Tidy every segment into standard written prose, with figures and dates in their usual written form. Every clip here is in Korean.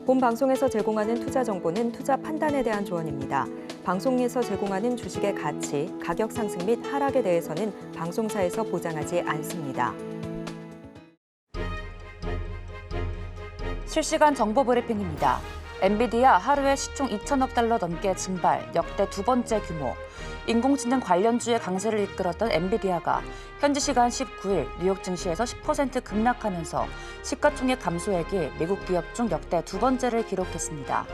본 방송에서 제공하는 투자 정보는 투자 판단에 대한 조언입니다. 방송에서 제공하는 주식의 가치, 가격 상승 및 하락에 대해서는 방송사에서 보장하지 않습니다. 실시간 정보 브리핑입니다. 엔비디아 하루에 시총 2천억 달러 넘게 증발, 역대 두 번째 규모. 인공지능 관련주의 강세를 이끌었던 엔비디아가 현지 시간 19일 뉴욕 증시에서 10% 급락하면서 시가총액 감소액이 미국 기업 중 역대 두 번째를 기록했습니다.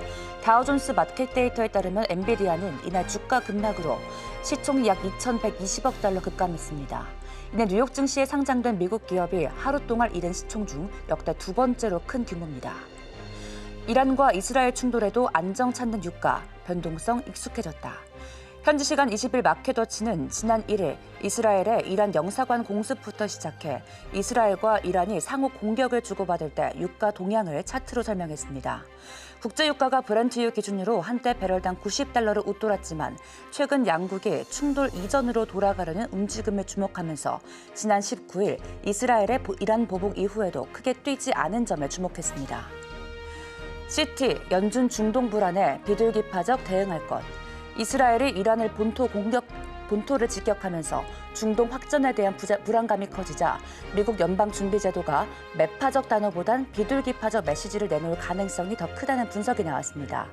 다우존스 마켓 데이터에 따르면 엔비디아는 이날 주가 급락으로 시총이 약 2,120억 달러 급감했습니다. 이내 뉴욕 증시에 상장된 미국 기업이 하루 동안 잃은 시총 중 역대 두 번째로 큰 규모입니다. 이란과 이스라엘 충돌에도 안정 찾는 유가, 변동성 익숙해졌다. 현지 시간 20일 마켓워치는 지난 1일 이스라엘의 이란 영사관 공습부터 시작해 이스라엘과 이란이 상호 공격을 주고받을 때 유가 동향을 차트로 설명했습니다. 국제 유가가 브렌트유 기준으로 한때 배럴당 90달러를 웃돌았지만 최근 양국이 충돌 이전으로 돌아가려는 움직임을 주목하면서 지난 19일 이스라엘의 이란 보복 이후에도 크게 뛰지 않은 점에 주목했습니다. 시티, 연준 중동 불안에 비둘기파적 대응할 것. 이스라엘이 이란을 본토를 직격하면서 중동 확전에 대한 불안감이 커지자 미국 연방준비제도가 매파적 단어보단 비둘기파적 메시지를 내놓을 가능성이 더 크다는 분석이 나왔습니다.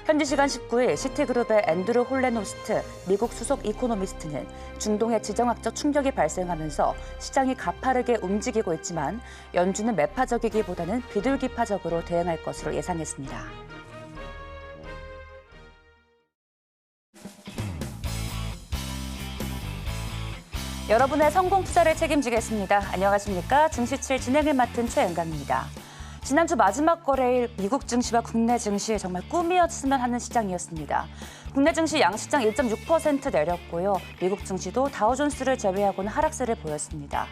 현지 시간 19일 시티그룹의 앤드루 홀레노스트 미국 수석 이코노미스트는 중동의 지정학적 충격이 발생하면서 시장이 가파르게 움직이고 있지만 연준은 매파적이기보다는 비둘기파적으로 대응할 것으로 예상했습니다. 여러분의 성공 투자를 책임지겠습니다. 안녕하십니까? 증시7 진행을 맡은 최은강입니다. 지난주 마지막 거래일 미국 증시와 국내 증시 정말 꿈이었으면 하는 시장이었습니다. 국내 증시 양시장 1.6% 내렸고요. 미국 증시도 다우존스를 제외하고는 하락세를 보였습니다.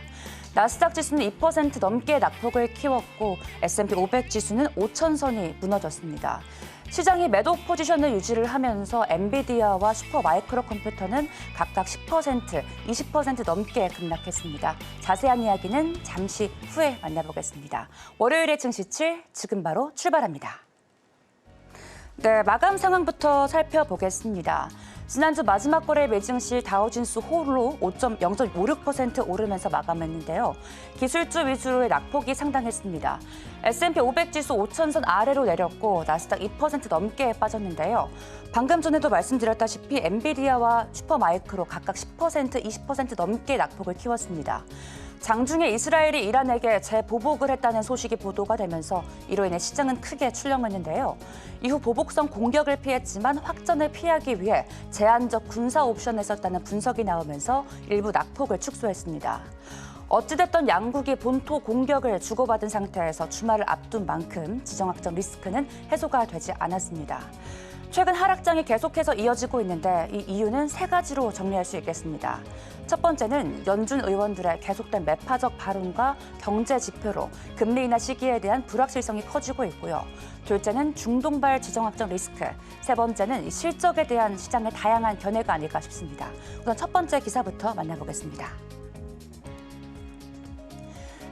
나스닥 지수는 2% 넘게 낙폭을 키웠고 S&P 500 지수는 5,000선이 무너졌습니다. 시장이 매도 포지션을 유지를 하면서 엔비디아와 슈퍼마이크로 컴퓨터는 각각 10%, 20% 넘게 급락했습니다. 자세한 이야기는 잠시 후에 만나보겠습니다. 월요일의 증시7 지금 바로 출발합니다. 네, 마감 상황부터 살펴보겠습니다. 지난주 마지막 거래 매증시 다우존스 홀로 0.56% 오르면서 마감했는데요. 기술주 위주로의 낙폭이 상당했습니다. S&P 500 지수 5,000선 아래로 내렸고 나스닥 2% 넘게 빠졌는데요. 방금 전에도 말씀드렸다시피 엔비디아와 슈퍼마이크로 각각 10%, 20% 넘게 낙폭을 키웠습니다. 장중에 이스라엘이 이란에게 재보복을 했다는 소식이 보도가 되면서 이로 인해 시장은 크게 출렁였는데요. 이후 보복성 공격을 피했지만 확전을 피하기 위해 제한적 군사 옵션을 썼다는 분석이 나오면서 일부 낙폭을 축소했습니다. 어찌됐든 양국이 본토 공격을 주고받은 상태에서 주말을 앞둔 만큼 지정학적 리스크는 해소가 되지 않았습니다. 최근 하락장이 계속해서 이어지고 있는데 이 이유는 세 가지로 정리할 수 있겠습니다. 첫 번째는 연준 의원들의 계속된 매파적 발언과 경제 지표로 금리 인하 시기에 대한 불확실성이 커지고 있고요. 둘째는 중동발 지정학적 리스크, 세 번째는 실적에 대한 시장의 다양한 견해가 아닐까 싶습니다. 우선 첫 번째 기사부터 만나보겠습니다.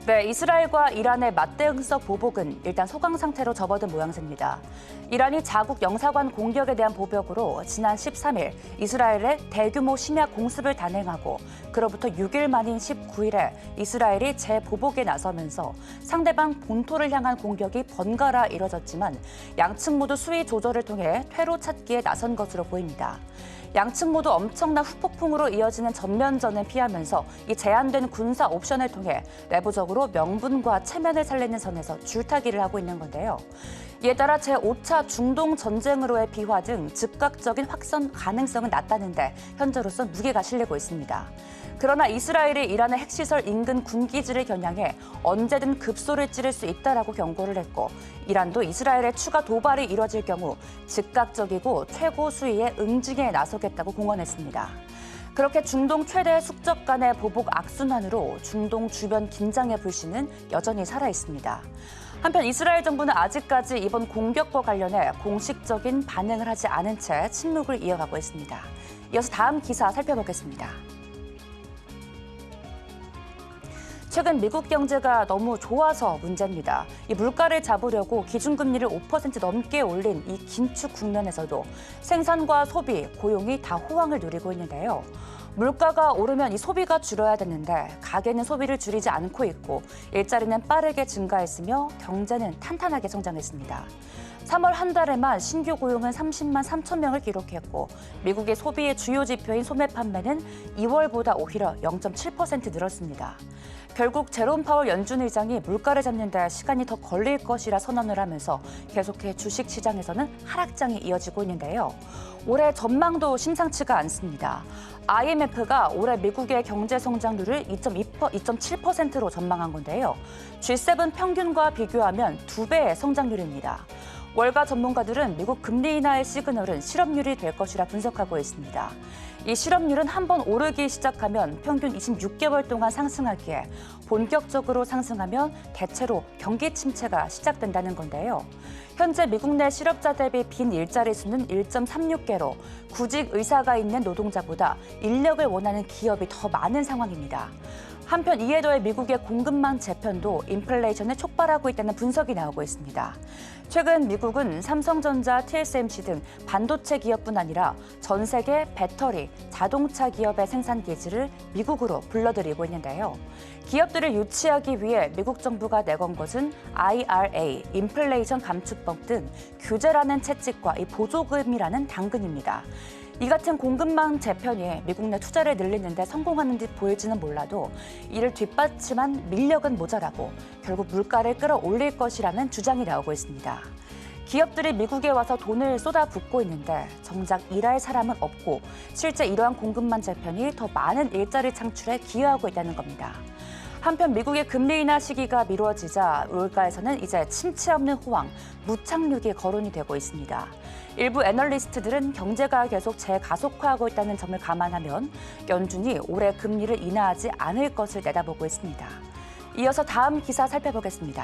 네, 이스라엘과 이란의 맞대응성 보복은 일단 소강 상태로 접어든 모양새입니다. 이란이 자국 영사관 공격에 대한 보복으로 지난 13일 이스라엘에 대규모 심야 공습을 단행하고 그로부터 6일 만인 19일에 이스라엘이 재보복에 나서면서 상대방 본토를 향한 공격이 번갈아 이뤄졌지만 양측 모두 수위 조절을 통해 퇴로 찾기에 나선 것으로 보입니다. 양측 모두 엄청난 후폭풍으로 이어지는 전면전을 피하면서 이 제한된 군사 옵션을 통해 내부적으로 명분과 체면을 살리는 선에서 줄타기를 하고 있는 건데요. 이에 따라 제5차 중동 전쟁으로의 비화 등 즉각적인 확산 가능성은 낮다는데 현재로선 무게가 실리고 있습니다. 그러나 이스라엘이 이란의 핵시설 인근 군기지를 겨냥해 언제든 급소를 찌를 수 있다라고 경고를 했고 이란도 이스라엘의 추가 도발이 이뤄질 경우 즉각적이고 최고 수위의 응징에 나서겠다고 공언했습니다. 그렇게 중동 최대 숙적 간의 보복 악순환으로 중동 주변 긴장의 불씨는 여전히 살아있습니다. 한편 이스라엘 정부는 아직까지 이번 공격과 관련해 공식적인 반응을 하지 않은 채 침묵을 이어가고 있습니다. 이어서 다음 기사 살펴보겠습니다. 최근 미국 경제가 너무 좋아서 문제입니다. 이 물가를 잡으려고 기준금리를 5% 넘게 올린 이 긴축 국면에서도 생산과 소비, 고용이 다 호황을 누리고 있는데요. 물가가 오르면 이 소비가 줄어야 되는데 가계는 소비를 줄이지 않고 있고 일자리는 빠르게 증가했으며 경제는 탄탄하게 성장했습니다. 3월 한 달에만 신규 고용은 30만 3천 명을 기록했고 미국의 소비의 주요 지표인 소매 판매는 2월보다 오히려 0.7% 늘었습니다. 결국 제롬 파월 연준 의장이 물가를 잡는 데 시간이 더 걸릴 것이라 선언을 하면서 계속해 주식 시장에서는 하락장이 이어지고 있는데요. 올해 전망도 심상치가 않습니다. IMF가 올해 미국의 경제 성장률을 2.7%로 전망한 건데요. G7 평균과 비교하면 2배의 성장률입니다. 월가 전문가들은 미국 금리 인하의 시그널은 실업률이 될 것이라 분석하고 있습니다. 이 실업률은 한번 오르기 시작하면 평균 26개월 동안 상승하기에 본격적으로 상승하면 대체로 경기 침체가 시작된다는 건데요. 현재 미국 내 실업자 대비 빈 일자리 수는 1.36개로 구직 의사가 있는 노동자보다 인력을 원하는 기업이 더 많은 상황입니다. 한편 이에 더해 미국의 공급망 재편도 인플레이션을 촉발하고 있다는 분석이 나오고 있습니다. 최근 미국은 삼성전자, TSMC 등 반도체 기업뿐 아니라 전 세계 배터리, 자동차 기업의 생산 기지를 미국으로 불러들이고 있는데요. 기업들을 유치하기 위해 미국 정부가 내건 것은 IRA, 인플레이션 감축법 등 규제라는 채찍과 이 보조금이라는 당근입니다. 이 같은 공급망 재편이 미국 내 투자를 늘리는 데 성공하는 듯 보일지는 몰라도 이를 뒷받침한 민력은 모자라고 결국 물가를 끌어올릴 것이라는 주장이 나오고 있습니다. 기업들이 미국에 와서 돈을 쏟아붓고 있는데 정작 일할 사람은 없고 실제 이러한 공급망 재편이 더 많은 일자리 창출에 기여하고 있다는 겁니다. 한편 미국의 금리 인하 시기가 미뤄지자 물가에서는 이제 침체 없는 호황, 무착륙이 거론이 되고 있습니다. 일부 애널리스트들은 경제가 계속 재가속화하고 있다는 점을 감안하면 연준이 올해 금리를 인하하지 않을 것을 내다보고 있습니다. 이어서 다음 기사 살펴보겠습니다.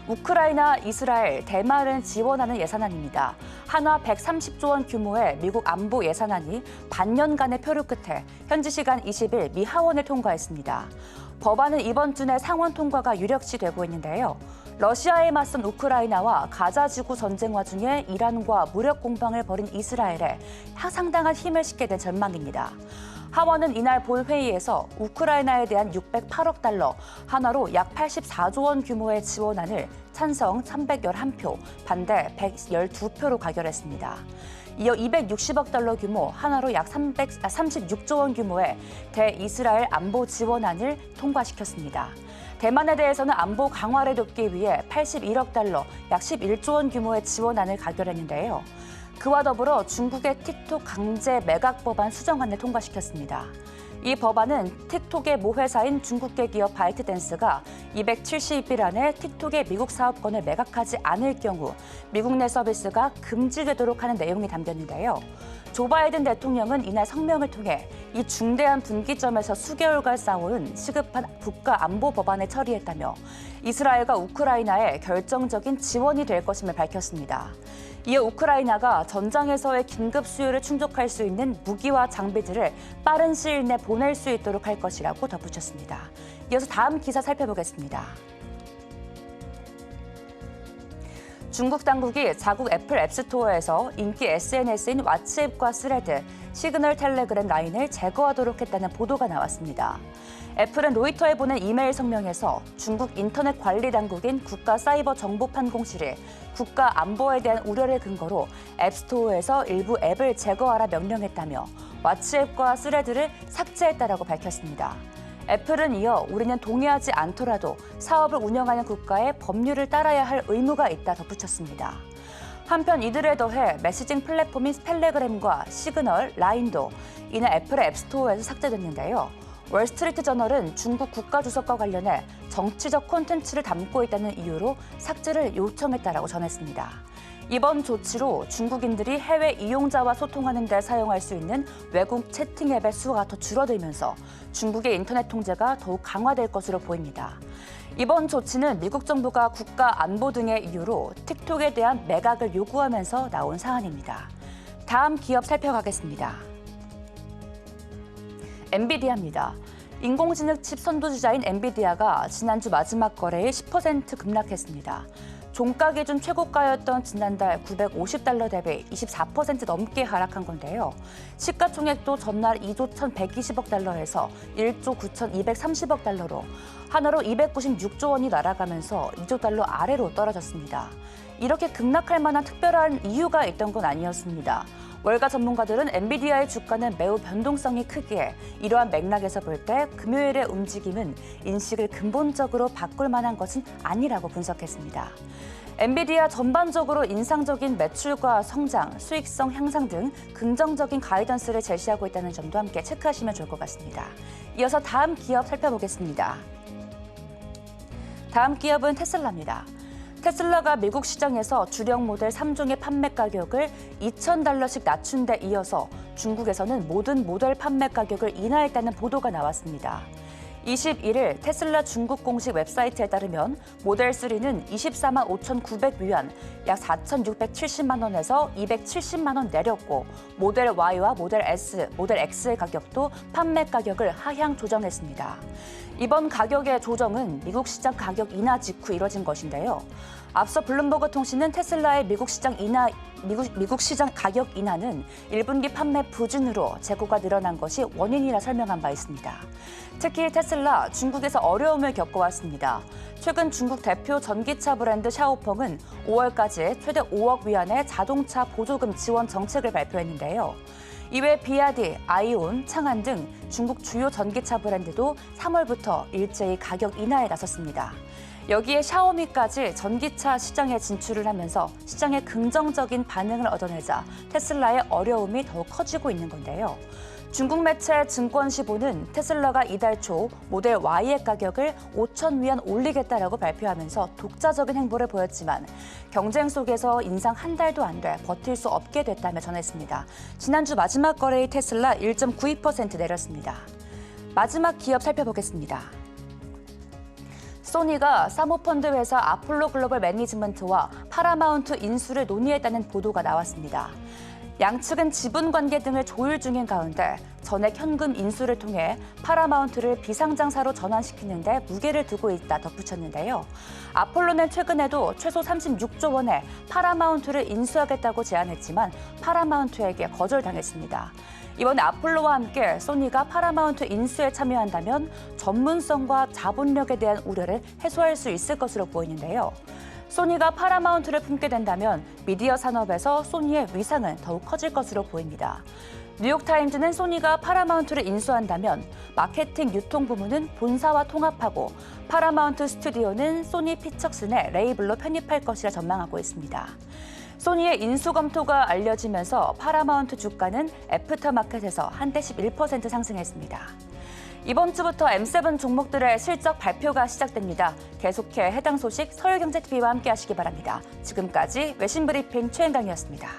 우크라이나, 이스라엘, 대만을 지원하는 예산안입니다. 한화 130조 원 규모의 미국 안보 예산안이 반년간의 표류 끝에 현지 시간 20일 미 하원을 통과했습니다. 법안은 이번 주 내 상원 통과가 유력시되고 있는데요. 러시아에 맞선 우크라이나와 가자 지구 전쟁 와중에 이란과 무력 공방을 벌인 이스라엘에 상당한 힘을 싣게 된 전망입니다. 하원은 이날 본회의에서 우크라이나에 대한 608억 달러, 하나로 약 84조 원 규모의 지원안을 찬성 311표, 반대 112표로 가결했습니다. 이어 260억 달러 규모, 하나로 약 36조 원 규모의 대이스라엘 안보 지원안을 통과시켰습니다. 대만에 대해서는 안보 강화를 돕기 위해 81억 달러, 약 11조 원 규모의 지원안을 가결했는데요. 그와 더불어 중국의 틱톡 강제 매각 법안 수정안을 통과시켰습니다. 이 법안은 틱톡의 모회사인 중국계 기업 바이트댄스가 270일 안에 틱톡의 미국 사업권을 매각하지 않을 경우 미국 내 서비스가 금지되도록 하는 내용이 담겼는데요. 조 바이든 대통령은 이날 성명을 통해 이 중대한 분기점에서 수개월간 쌓아온 시급한 국가 안보 법안을 처리했다며 이스라엘과 우크라이나에 결정적인 지원이 될 것임을 밝혔습니다. 이어 우크라이나가 전장에서의 긴급 수요를 충족할 수 있는 무기와 장비들을 빠른 시일 내 보낼 수 있도록 할 것이라고 덧붙였습니다. 이어서 다음 기사 살펴보겠습니다. 중국 당국이 자국 애플 앱스토어에서 인기 SNS인 왓츠앱과 스레드, 시그널 텔레그램 라인을 제거하도록 했다는 보도가 나왔습니다. 애플은 로이터에 보낸 이메일 성명에서 중국 인터넷 관리 당국인 국가사이버정보판공실이 국가 안보에 대한 우려를 근거로 앱스토어에서 일부 앱을 제거하라 명령했다며 왓츠앱과 스레드를 삭제했다라고 밝혔습니다. 애플은 이어 우리는 동의하지 않더라도 사업을 운영하는 국가의 법률을 따라야 할 의무가 있다 덧붙였습니다. 한편 이들에 더해 메시징 플랫폼인 텔레그램과 시그널, 라인도 이날 애플의 앱스토어에서 삭제됐는데요. 월스트리트저널은 중국 국가주석과 관련해 정치적 콘텐츠를 담고 있다는 이유로 삭제를 요청했다라고 전했습니다. 이번 조치로 중국인들이 해외 이용자와 소통하는 데 사용할 수 있는 외국 채팅 앱의 수가 더 줄어들면서 중국의 인터넷 통제가 더욱 강화될 것으로 보입니다. 이번 조치는 미국 정부가 국가 안보 등의 이유로 틱톡에 대한 매각을 요구하면서 나온 사안입니다. 다음 기업 살펴가겠습니다. 엔비디아입니다. 인공지능 칩 선두주자인 엔비디아가 지난주 마지막 거래일 10% 급락했습니다. 종가 기준 최고가였던 지난달 950달러 대비 24% 넘게 하락한 건데요. 시가총액도 전날 2조 1,120억 달러에서 1조 9,230억 달러로 하나로 296조 원이 날아가면서 2조 달러 아래로 떨어졌습니다. 이렇게 급락할 만한 특별한 이유가 있던 건 아니었습니다. 월가 전문가들은 엔비디아의 주가는 매우 변동성이 크기에 이러한 맥락에서 볼 때 금요일의 움직임은 인식을 근본적으로 바꿀 만한 것은 아니라고 분석했습니다. 엔비디아 전반적으로 인상적인 매출과 성장, 수익성 향상 등 긍정적인 가이던스를 제시하고 있다는 점도 함께 체크하시면 좋을 것 같습니다. 이어서 다음 기업 살펴보겠습니다. 다음 기업은 테슬라입니다. 테슬라가 미국 시장에서 주력 모델 3종의 판매 가격을 $2,000씩 낮춘 데 이어서 중국에서는 모든 모델 판매 가격을 인하했다는 보도가 나왔습니다. 21일 테슬라 중국 공식 웹사이트에 따르면 모델 3는 24만 5,900위안, 약 4,670만 원에서 270만 원 내렸고 모델 Y와 모델 S, 모델 X의 가격도 판매 가격을 하향 조정했습니다. 이번 가격의 조정은 미국 시장 가격 인하 직후 이뤄진 것인데요. 앞서 블룸버그 통신은 테슬라의 미국 시장 가격 인하는 1분기 판매 부진으로 재고가 늘어난 것이 원인이라 설명한 바 있습니다. 특히 테슬라 중국에서 어려움을 겪어왔습니다. 최근 중국 대표 전기차 브랜드 샤오펑은 5월까지 최대 5억 위안의 자동차 보조금 지원 정책을 발표했는데요. 이외 비아디, 아이온, 창안 등 중국 주요 전기차 브랜드도 3월부터 일제히 가격 인하에 나섰습니다. 여기에 샤오미까지 전기차 시장에 진출을 하면서 시장에 긍정적인 반응을 얻어내자 테슬라의 어려움이 더욱 커지고 있는 건데요. 중국 매체 증권시보는 테슬라가 이달 초 모델 Y의 가격을 5,000위안 올리겠다라고 발표하면서 독자적인 행보를 보였지만 경쟁 속에서 인상 한 달도 안 돼 버틸 수 없게 됐다며 전했습니다. 지난주 마지막 거래일 테슬라 1.92% 내렸습니다. 마지막 기업 살펴보겠습니다. 소니가 사모펀드 회사 아폴로 글로벌 매니지먼트와 파라마운트 인수를 논의했다는 보도가 나왔습니다. 양측은 지분 관계 등을 조율 중인 가운데 전액 현금 인수를 통해 파라마운트를 비상장사로 전환시키는 데 무게를 두고 있다 덧붙였는데요. 아폴로는 최근에도 최소 36조 원의 파라마운트를 인수하겠다고 제안했지만 파라마운트에게 거절당했습니다. 이번에 아폴로와 함께 소니가 파라마운트 인수에 참여한다면 전문성과 자본력에 대한 우려를 해소할 수 있을 것으로 보이는데요. 소니가 파라마운트를 품게 된다면 미디어 산업에서 소니의 위상은 더욱 커질 것으로 보입니다. 뉴욕타임즈는 소니가 파라마운트를 인수한다면 마케팅 유통 부문은 본사와 통합하고 파라마운트 스튜디오는 소니 피처스 내 레이블로 편입할 것이라 전망하고 있습니다. 소니의 인수 검토가 알려지면서 파라마운트 주가는 애프터마켓에서 한때 11% 상승했습니다. 이번 주부터 M7 종목들의 실적 발표가 시작됩니다. 계속해 해당 소식 서울경제TV와 함께 하시기 바랍니다. 지금까지 외신브리핑 최은강이었습니다.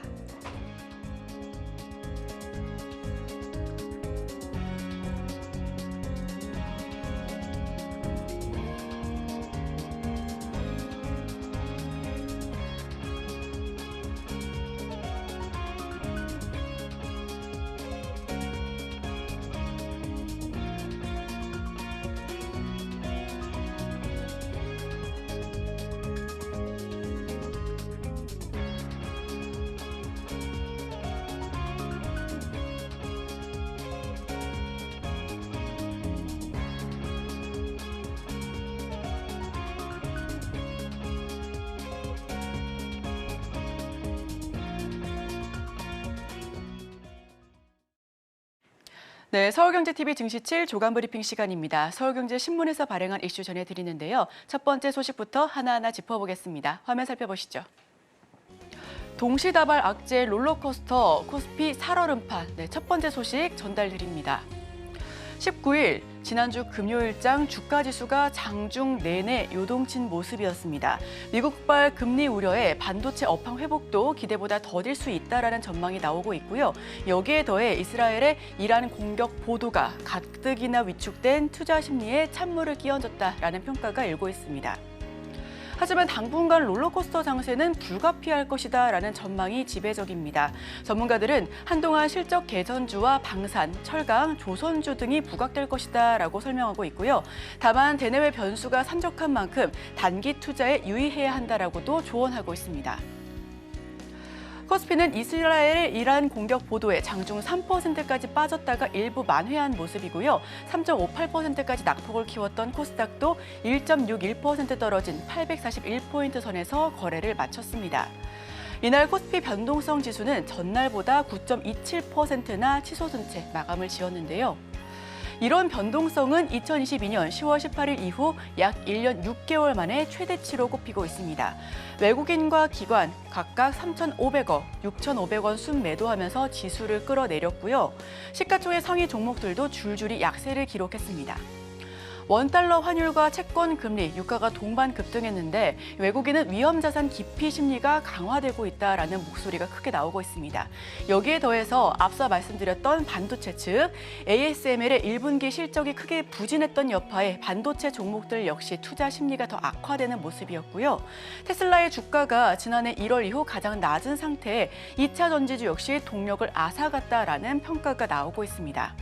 네, 서울경제TV 증시 7 조간 브리핑 시간입니다. 서울경제신문에서 발행한 이슈 전해드리는데요. 첫 번째 소식부터 하나하나 짚어보겠습니다. 화면 살펴보시죠. 동시다발 악재 롤러코스터 코스피 살얼음판. 네, 첫 번째 소식 전달드립니다. 19일 지난주 금요일장 주가지수가 장중 내내 요동친 모습이었습니다. 미국발 금리 우려에 반도체 업황 회복도 기대보다 더딜 수 있다라는 전망이 나오고 있고요. 여기에 더해 이스라엘의 이란 공격 보도가 가뜩이나 위축된 투자 심리에 찬물을 끼얹었다라는 평가가 일고 있습니다. 하지만 당분간 롤러코스터 장세는 불가피할 것이다라는 전망이 지배적입니다. 전문가들은 한동안 실적 개선주와 방산, 철강, 조선주 등이 부각될 것이다라고 설명하고 있고요. 다만 대내외 변수가 산적한 만큼 단기 투자에 유의해야 한다라고도 조언하고 있습니다. 코스피는 이스라엘 이란 공격 보도에 장중 3%까지 빠졌다가 일부 만회한 모습이고요. 3.58%까지 낙폭을 키웠던 코스닥도 1.61% 떨어진 841포인트 선에서 거래를 마쳤습니다. 이날 코스피 변동성 지수는 전날보다 9.27%나 치솟은 채 마감을 지었는데요. 이런 변동성은 2022년 10월 18일 이후 약 1년 6개월 만에 최대치로 꼽히고 있습니다. 외국인과 기관 각각 3,500원, 6,500원 순매도하면서 지수를 끌어내렸고요. 시가총액 상위 종목들도 줄줄이 약세를 기록했습니다. 원달러 환율과 채권 금리, 유가가 동반 급등했는데 외국인은 위험자산 기피 심리가 강화되고 있다라는 목소리가 크게 나오고 있습니다. 여기에 더해서 앞서 말씀드렸던 반도체 측 ASML의 1분기 실적이 크게 부진했던 여파에 반도체 종목들 역시 투자 심리가 더 악화되는 모습이었고요. 테슬라의 주가가 지난해 1월 이후 가장 낮은 상태에 2차 전지주 역시 동력을 앗아갔다라는 평가가 나오고 있습니다.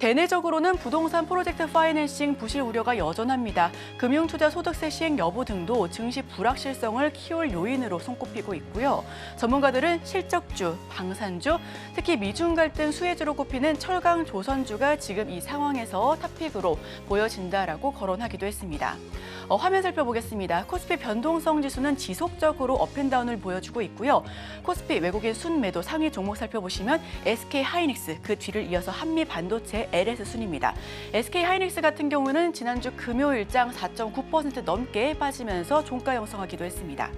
대내적으로는 부동산 프로젝트 파이낸싱 부실 우려가 여전합니다. 금융투자 소득세 시행 여부 등도 증시 불확실성을 키울 요인으로 손꼽히고 있고요. 전문가들은 실적주, 방산주, 특히 미중 갈등 수혜주로 꼽히는 철강 조선주가 지금 이 상황에서 탑픽으로 보여진다라고 거론하기도 했습니다. 화면 살펴보겠습니다. 코스피 변동성 지수는 지속적으로 업앤다운을 보여주고 있고요. 코스피 외국인 순매도 상위 종목 살펴보시면 SK하이닉스, 그 뒤를 이어서 한미반도체, LS 순입니다. SK하이닉스 같은 경우는 지난주 금요일장 4.9% 넘게 빠지면서 종가 형성하기도 했습니다.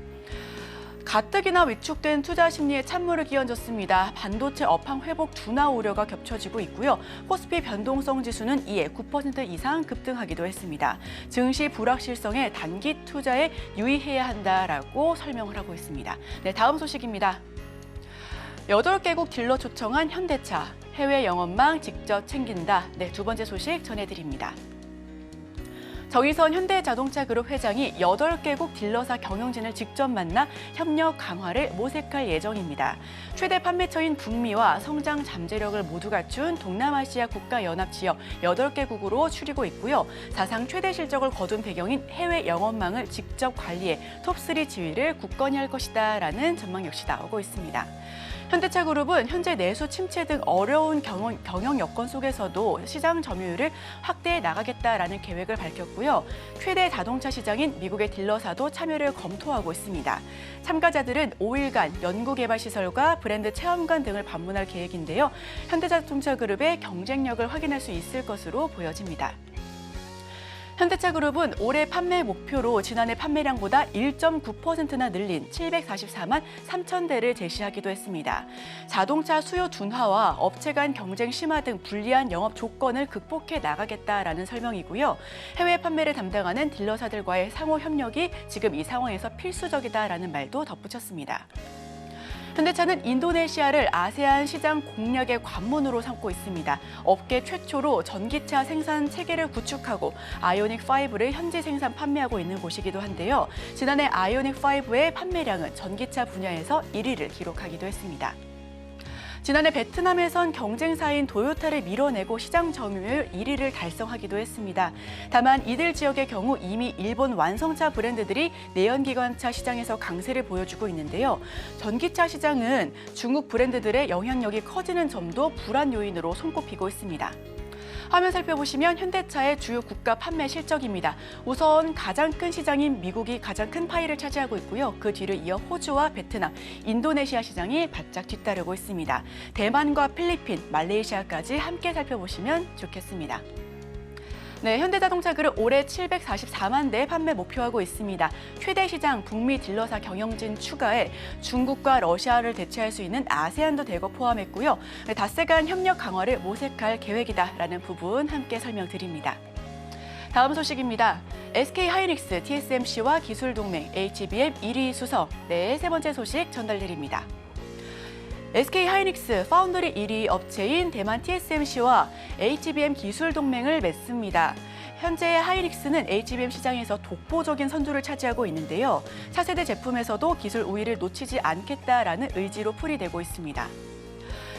가뜩이나 위축된 투자 심리에 찬물을 끼얹었습니다. 반도체 업황 회복 둔화 우려가 겹쳐지고 있고요. 코스피 변동성 지수는 이에 9% 이상 급등하기도 했습니다. 증시 불확실성에 단기 투자에 유의해야 한다라고 설명을 하고 있습니다. 네, 다음 소식입니다. 8개국 딜러 초청한 현대차. 해외 영업망 직접 챙긴다. 네, 두 번째 소식 전해드립니다. 정의선 현대자동차그룹 회장이 8개국 딜러사 경영진을 직접 만나 협력 강화를 모색할 예정입니다. 최대 판매처인 북미와 성장 잠재력을 모두 갖춘 동남아시아 국가연합 지역 8개국으로 추리고 있고요. 사상 최대 실적을 거둔 배경인 해외 영업망을 직접 관리해 톱3 지위를 굳건히 할 것이다라는 전망 역시 나오고 있습니다. 현대차그룹은 현재 내수 침체 등 어려운 경영 여건 속에서도 시장 점유율을 확대해 나가겠다라는 계획을 밝혔고요. 최대 자동차 시장인 미국의 딜러사도 참여를 검토하고 있습니다. 참가자들은 5일간 연구개발시설과 브랜드 체험관 등을 방문할 계획인데요. 현대자동차그룹의 경쟁력을 확인할 수 있을 것으로 보여집니다. 현대차그룹은 올해 판매 목표로 지난해 판매량보다 1.9%나 늘린 744만 3천 대를 제시하기도 했습니다. 자동차 수요 둔화와 업체 간 경쟁 심화 등 불리한 영업 조건을 극복해 나가겠다라는 설명이고요. 해외 판매를 담당하는 딜러사들과의 상호 협력이 지금 이 상황에서 필수적이다라는 말도 덧붙였습니다. 현대차는 인도네시아를 아세안 시장 공략의 관문으로 삼고 있습니다. 업계 최초로 전기차 생산 체계를 구축하고 아이오닉5를 현지 생산 판매하고 있는 곳이기도 한데요. 지난해 아이오닉5의 판매량은 전기차 분야에서 1위를 기록하기도 했습니다. 지난해 베트남에선 경쟁사인 도요타를 밀어내고 시장 점유율 1위를 달성하기도 했습니다. 다만 이들 지역의 경우 이미 일본 완성차 브랜드들이 내연기관차 시장에서 강세를 보여주고 있는데요. 전기차 시장은 중국 브랜드들의 영향력이 커지는 점도 불안 요인으로 손꼽히고 있습니다. 화면 살펴보시면 현대차의 주요 국가 판매 실적입니다. 우선 가장 큰 시장인 미국이 가장 큰 파이를 차지하고 있고요. 그 뒤를 이어 호주와 베트남, 인도네시아 시장이 바짝 뒤따르고 있습니다. 대만과 필리핀, 말레이시아까지 함께 살펴보시면 좋겠습니다. 네, 현대자동차그룹 올해 744만 대 판매 목표하고 있습니다. 최대 시장 북미 딜러사 경영진 추가에 중국과 러시아를 대체할 수 있는 아세안도 대거 포함했고요. 닷새 간 협력 강화를 모색할 계획이다라는 부분 함께 설명드립니다. 다음 소식입니다. SK하이닉스, TSMC와 기술동맹, HBM 1위 수석. 네, 세 번째 소식 전달드립니다. SK하이닉스 파운드리 1위 업체인 대만 TSMC와 HBM 기술 동맹을 맺습니다. 현재 하이닉스는 HBM 시장에서 독보적인 선두를 차지하고 있는데요. 차세대 제품에서도 기술 우위를 놓치지 않겠다라는 의지로 풀이되고 있습니다.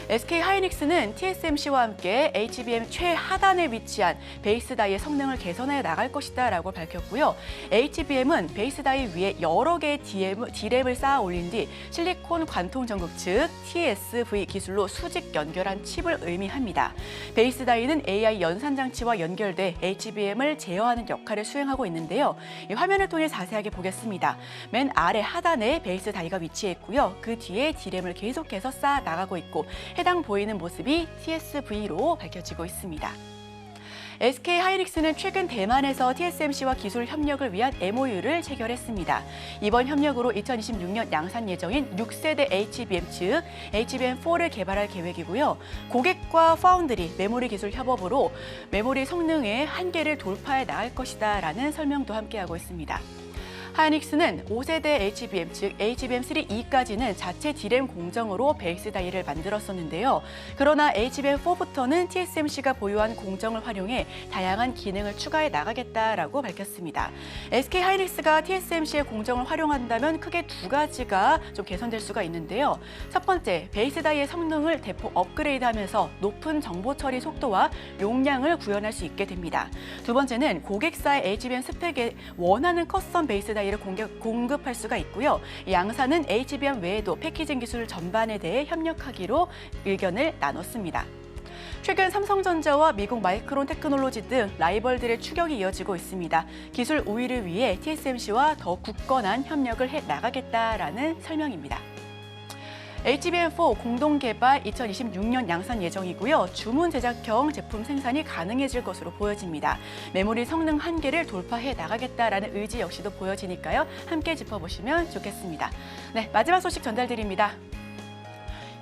SK 하이닉스는 TSMC와 함께 HBM 최하단에 위치한 베이스 다이의 성능을 개선해 나갈 것이다라고 밝혔고요. HBM은 베이스 다이 위에 여러 개의 D램을 쌓아 올린 뒤 실리콘 관통 전극 즉 TSV 기술로 수직 연결한 칩을 의미합니다. 베이스 다이는 AI 연산 장치와 연결돼 HBM을 제어하는 역할을 수행하고 있는데요. 이 화면을 통해 자세하게 보겠습니다. 맨 아래 하단에 베이스 다이가 위치해 있고요. 그 뒤에 D램을 계속해서 쌓아 나가고 있고 해당 보이는 모습이 TSV로 밝혀지고 있습니다. SK 하이닉스는 최근 대만에서 TSMC와 기술 협력을 위한 MOU를 체결했습니다. 이번 협력으로 2026년 양산 예정인 6세대 HBM 즉 HBM4를 개발할 계획이고요. 고객과 파운드리, 메모리 기술 협업으로 메모리 성능의 한계를 돌파해 나갈 것이다라는 설명도 함께하고 있습니다. 하이닉스는 5세대 HBM, 즉 HBM3E까지는 자체 D램 공정으로 베이스 다이를 만들었었는데요. 그러나 HBM4부터는 TSMC가 보유한 공정을 활용해 다양한 기능을 추가해 나가겠다라고 밝혔습니다. SK 하이닉스가 TSMC의 공정을 활용한다면 크게 두 가지가 좀 개선될 수가 있는데요. 첫 번째, 베이스 다이의 성능을 대폭 업그레이드하면서 높은 정보 처리 속도와 용량을 구현할 수 있게 됩니다. 두 번째는 고객사의 HBM 스펙에 원하는 커스텀 베이스 다이를 공급할 수가 있고요. 양사는 HBM 외에도 패키징 기술 전반에 대해 협력하기로 의견을 나눴습니다. 최근 삼성전자와 미국 마이크론 테크놀로지 등 라이벌들의 추격이 이어지고 있습니다. 기술 우위를 위해 TSMC와 더 굳건한 협력을 해 나가겠다라는 설명입니다. HBM4 공동 개발 2026년 양산 예정이고요. 주문 제작형 제품 생산이 가능해질 것으로 보여집니다. 메모리 성능 한계를 돌파해 나가겠다라는 의지 역시도 보여지니까요. 함께 짚어보시면 좋겠습니다. 네, 마지막 소식 전달드립니다.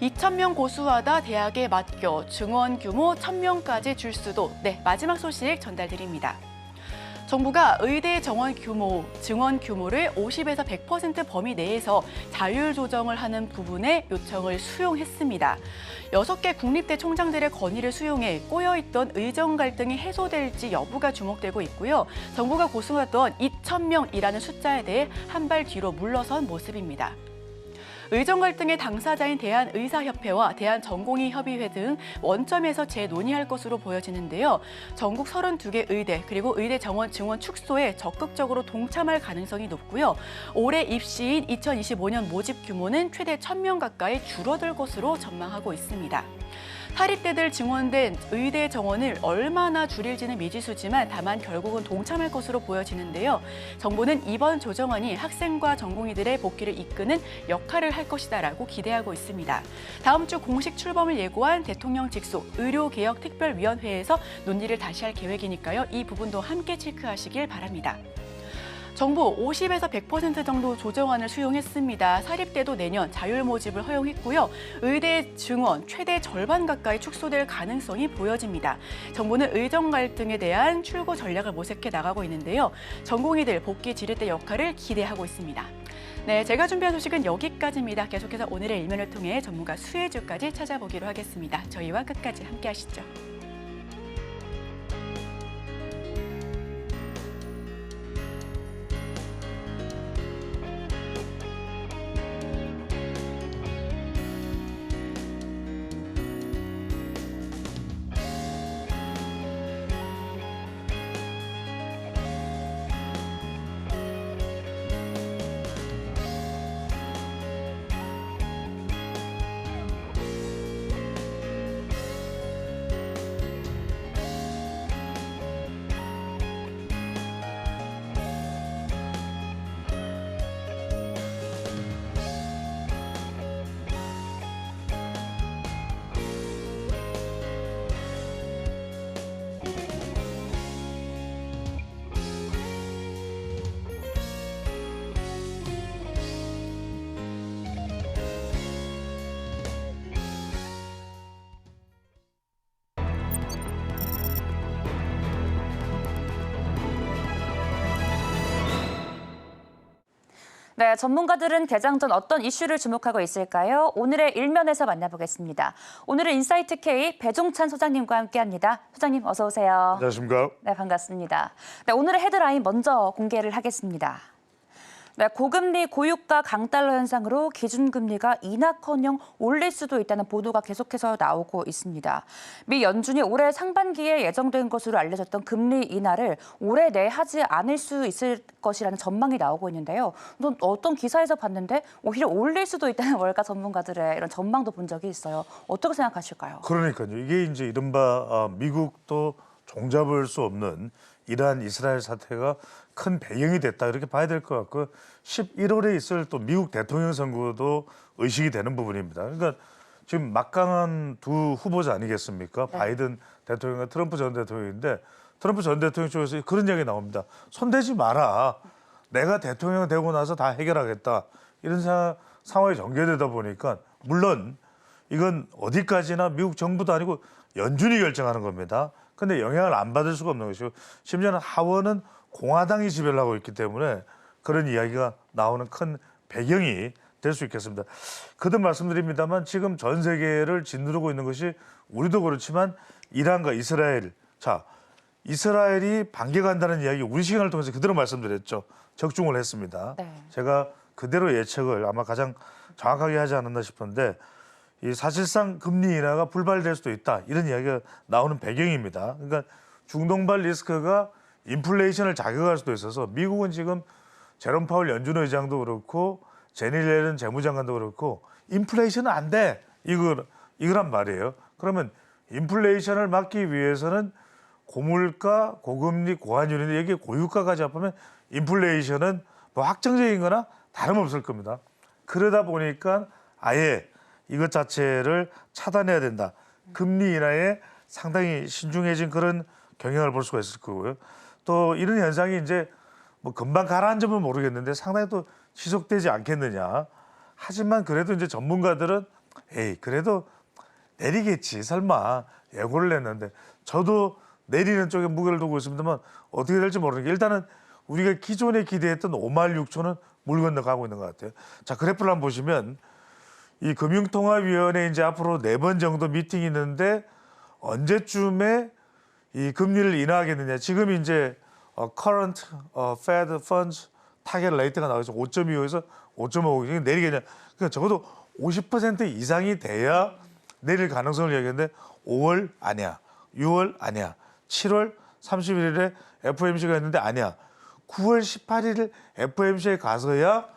2,000명 고수하다 대학에 맡겨 증원 규모 1,000명까지 줄 수도. 네, 마지막 소식 전달드립니다. 정부가 의대 증원 규모를 50에서 100% 범위 내에서 자율 조정을 하는 부분의 요청을 수용했습니다. 6개 국립대 총장들의 건의를 수용해 꼬여있던 의정 갈등이 해소될지 여부가 주목되고 있고요. 정부가 고수했던 2,000명이라는 숫자에 대해 한 발 뒤로 물러선 모습입니다. 의정 갈등의 당사자인 대한의사협회와 대한전공의협의회 등 원점에서 재논의할 것으로 보여지는데요. 전국 32개 의대 그리고 의대 정원 증원 축소에 적극적으로 동참할 가능성이 높고요. 올해 입시인 2025년 모집 규모는 최대 1,000명 가까이 줄어들 것으로 전망하고 있습니다. 사립대들 증원된 의대 정원을 얼마나 줄일지는 미지수지만 다만 결국은 동참할 것으로 보여지는데요. 정부는 이번 조정안이 학생과 전공의들의 복귀를 이끄는 역할을 할 것이다라고 기대하고 있습니다. 다음 주 공식 출범을 예고한 대통령 직속 의료개혁특별위원회에서 논의를 다시 할 계획이니까요. 이 부분도 함께 체크하시길 바랍니다. 정부 50에서 100% 정도 조정안을 수용했습니다. 사립대도 내년 자율 모집을 허용했고요. 의대 증원 최대 절반 가까이 축소될 가능성이 보여집니다. 정부는 의정 갈등에 대한 출구 전략을 모색해 나가고 있는데요. 전공의들 복귀 지렛대 역할을 기대하고 있습니다. 네, 제가 준비한 소식은 여기까지입니다. 계속해서 오늘의 일면을 통해 전문가 수혜주까지 찾아보기로 하겠습니다. 저희와 끝까지 함께 하시죠. 네, 전문가들은 개장 전 어떤 이슈를 주목하고 있을까요? 오늘의 일면에서 만나보겠습니다. 오늘은 인사이트 K 배종찬 소장님과 함께합니다. 소장님 어서 오세요. 안녕하십니까? 네, 반갑습니다. 네, 오늘의 헤드라인 먼저 공개를 하겠습니다. 네, 고금리 고유가 강달러 현상으로 기준금리가 인하커녕 올릴 수도 있다는 보도가 계속해서 나오고 있습니다. 미 연준이 올해 상반기에 예정된 것으로 알려졌던 금리 인하를 올해 내 하지 않을 수 있을 것이라는 전망이 나오고 있는데요. 어떤 기사에서 봤는데 오히려 올릴 수도 있다는 월가 전문가들의 이런 전망도 본 적이 있어요. 어떻게 생각하실까요? 그러니까요. 이게 이제 이른바 미국도 종잡을 수 없는 이란 이스라엘 사태가 큰 배경이 됐다 이렇게 봐야 될 것 같고 11월에 있을 또 미국 대통령 선거도 의식이 되는 부분입니다. 그러니까 지금 막강한 두 후보자 아니겠습니까? 네. 바이든 대통령과 트럼프 전 대통령인데 트럼프 전 대통령 쪽에서 그런 이야기 나옵니다. 손대지 마라. 내가 대통령 되고 나서 다 해결하겠다. 이런 상황이 전개되다 보니까 물론 이건 어디까지나 미국 정부도 아니고 연준이 결정하는 겁니다. 근데 영향을 안 받을 수가 없는 것이고 심지어는 하원은 공화당이 지배를 하고 있기 때문에 그런 이야기가 나오는 큰 배경이 될 수 있겠습니다. 거듭 말씀드립니다만 지금 전 세계를 짓누르고 있는 것이 우리도 그렇지만 이란과 이스라엘. 자, 이스라엘이 반격한다는 이야기 우리 시간을 통해서 그대로 말씀드렸죠. 적중을 했습니다. 네. 제가 그대로 예측을 아마 가장 정확하게 하지 않았나 싶은데 이 사실상 금리 인하가 불발될 수도 있다. 이런 이야기가 나오는 배경입니다. 그러니까 중동발 리스크가 인플레이션을 자극할 수도 있어서 미국은 지금 제롬 파월 연준 의장도 그렇고 제니 옐런 재무장관도 그렇고 인플레이션은 안 돼. 이거란 말이에요. 그러면 인플레이션을 막기 위해서는 고물가, 고금리, 고환율인데 여기에 고유가까지 합하면 인플레이션은 뭐 확정적인 거나 다름없을 겁니다. 그러다 보니까 아예 이것 자체를 차단해야 된다. 금리 인하에 상당히 신중해진 그런 경향을 볼 수가 있을 거고요. 또 이런 현상이 이제 뭐 금방 가라앉으면 모르겠는데 상당히 또 지속되지 않겠느냐. 하지만 그래도 이제 전문가들은 에이 그래도 내리겠지 설마 예고를 냈는데 저도 내리는 쪽에 무게를 두고 있습니다만 어떻게 될지 모르는 게 일단은 우리가 기존에 기대했던 5만 6천은 물 건너가고 있는 것 같아요. 자 그래프를 한번 보시면 이 금융통화위원회 이제 앞으로 4번 정도 미팅이 있는데 언제쯤에 이 금리를 인하하겠느냐. 지금 이제 current Fed funds 타겟 레이트가 나와서 5.25에서 5.5 내리겠냐. 그러니까 적어도 50% 이상이 돼야 내릴 가능성을 얘기했는데 5월 아니야. 6월 아니야. 7월 31일에 FOMC가 있는데 아니야. 9월 18일 FOMC에 가서야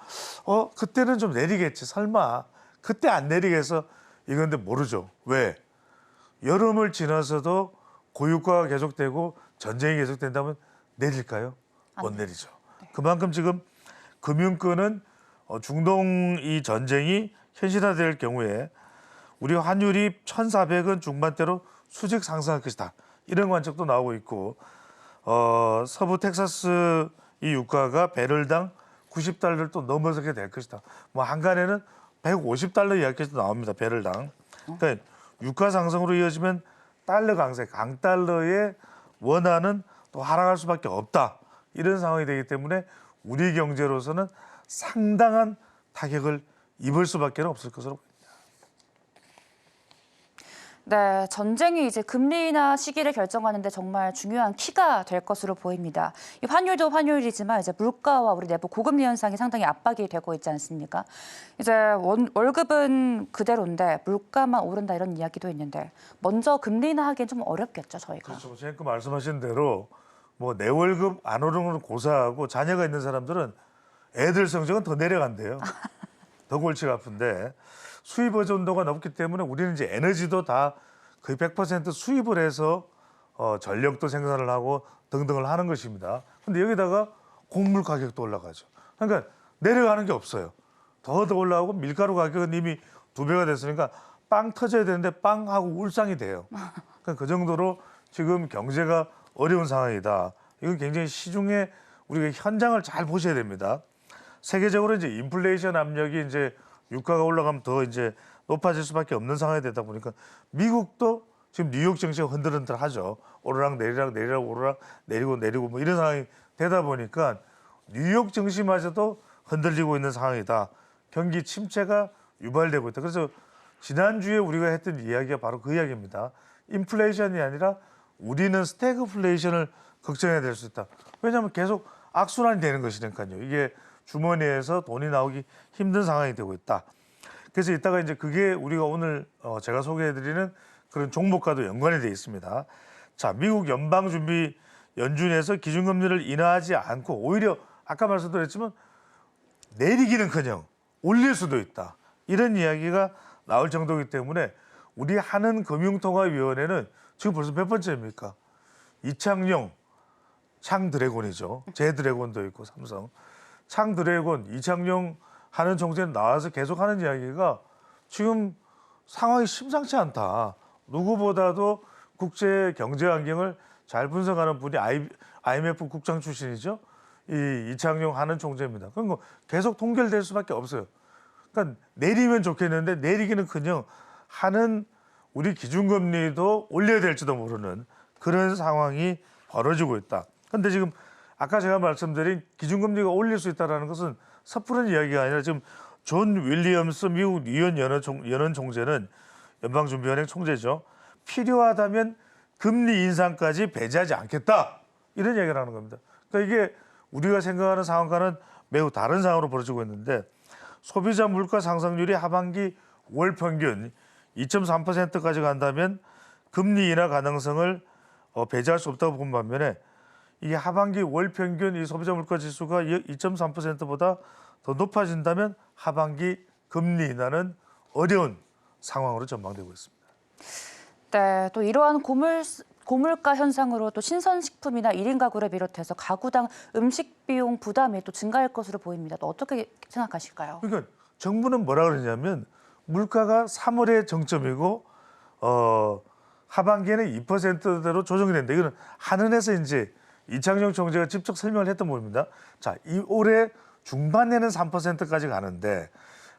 그때는 좀 내리겠지. 설마. 그때 안 내리겠어. 이건데 모르죠. 왜? 여름을 지나서도 고유가가 계속되고 전쟁이 계속된다면 내릴까요? 못 내리죠. 그만큼 지금 금융권은 중동 이 전쟁이 현실화될 경우에 우리 환율이 1,400원 중반대로 수직 상승할 것이다. 이런 관측도 나오고 있고 서부 텍사스 이 유가가 배럴당 90달러를 또 넘어서게 될 것이다. 뭐 한간에는 150달러 이야기도 나옵니다. 배럴당. 그러니까 유가 상승으로 이어지면 달러 강세, 강달러의 원화는 또 하락할 수밖에 없다. 이런 상황이 되기 때문에 우리 경제로서는 상당한 타격을 입을 수밖에 없을 것으로 보입니다. 네, 전쟁이 이제 금리 인하 시기를 결정하는데 정말 중요한 키가 될 것으로 보입니다. 이 환율도 환율이지만 이제 물가와 우리 내부 고금리 현상이 상당히 압박이 되고 있지 않습니까? 이제 월급은 그대로인데 물가만 오른다 이런 이야기도 있는데 먼저 금리 인하하기엔 좀 어렵겠죠, 저희가. 그렇죠. 제가 말씀하신 대로 뭐 내 월급 안 오르는 건 고사하고 자녀가 있는 사람들은 애들 성적은 더 내려간대요. 더 골치가 아픈데 수입 의존도가 높기 때문에 우리는 이제 에너지도 다 거의 100% 수입을 해서 전력도 생산을 하고 등등을 하는 것입니다. 근데 여기다가 곡물 가격도 올라가죠. 그러니까 내려가는 게 없어요. 더 올라가고 밀가루 가격은 이미 2배가 됐으니까 빵 터져야 되는데 빵하고 울상이 돼요. 그러니까 그 정도로 지금 경제가 어려운 상황이다. 이건 굉장히 시중에 우리가 현장을 잘 보셔야 됩니다. 세계적으로 이제 인플레이션 압력이 이제 유가가 올라가면 더 이제 높아질 수밖에 없는 상황이 되다 보니까 미국도 지금 뉴욕 증시가 흔들흔들하죠. 오르락 내리락 내리락 오르락 내리고 뭐 이런 상황이 되다 보니까 뉴욕 증시마저도 흔들리고 있는 상황이다. 경기 침체가 유발되고 있다. 그래서 지난주에 우리가 했던 이야기가 바로 그 이야기입니다. 인플레이션이 아니라 우리는 스태그플레이션을 걱정해야 될 수 있다. 왜냐하면 계속 악순환이 되는 것이니까요. 이게 주머니에서 돈이 나오기 힘든 상황이 되고 있다. 그래서 이따가 이제 그게 우리가 오늘 제가 소개해드리는 그런 종목과도 연관이 되어 있습니다. 자, 미국 연방준비 연준에서 기준금리를 인하하지 않고 오히려 아까 말씀드렸지만 내리기는커녕 올릴 수도 있다. 이런 이야기가 나올 정도이기 때문에 우리 한은금융통화위원회는 지금 벌써 몇 번째입니까? 이창용, 창드래곤이죠. 제드래곤도 있고 삼성. 창드래곤, 이창용 하는 총재는 나와서 계속 하는 이야기가 지금 상황이 심상치 않다. 누구보다도 국제 경제 환경을 잘 분석하는 분이 IMF 국장 출신이죠. 이 이창용 하는 총재입니다. 그럼 계속 통결될 수밖에 없어요. 그러니까 내리면 좋겠는데 내리기는커녕 하는 우리 기준금리도 올려야 될지도 모르는 그런 상황이 벌어지고 있다. 그런데 지금 아까 제가 말씀드린 기준금리가 올릴 수 있다는 것은 섣부른 이야기가 아니라 지금 존 윌리엄스 미국 뉴욕 연은 총재는 연방준비은행 총재죠. 필요하다면 금리 인상까지 배제하지 않겠다. 이런 이야기를 하는 겁니다. 그러니까 이게 우리가 생각하는 상황과는 매우 다른 상황으로 벌어지고 있는데 소비자 물가 상승률이 하반기 월 평균 2.3%까지 간다면 금리 인하 가능성을 배제할 수 없다고 본 반면에 이게 하반기 월 평균 이 소비자 물가 지수가 2.3%보다 더 높아진다면 하반기 금리 인하는 어려운 상황으로 전망되고 있습니다. 네, 또 이러한 고물가 현상으로 또 신선식품이나 1인 가구를 비롯해서 가구당 음식 비용 부담이 또 증가할 것으로 보입니다. 또 어떻게 생각하실까요? 그러니까 정부는 뭐라 그러냐면 물가가 3월에 정점이고 하반기에는 2%대로 조정이 된다. 이거는 한은에서 이제 이창용 총재가 직접 설명을 했던 부분입니다. 자, 이 올해 중반에는 3%까지 가는데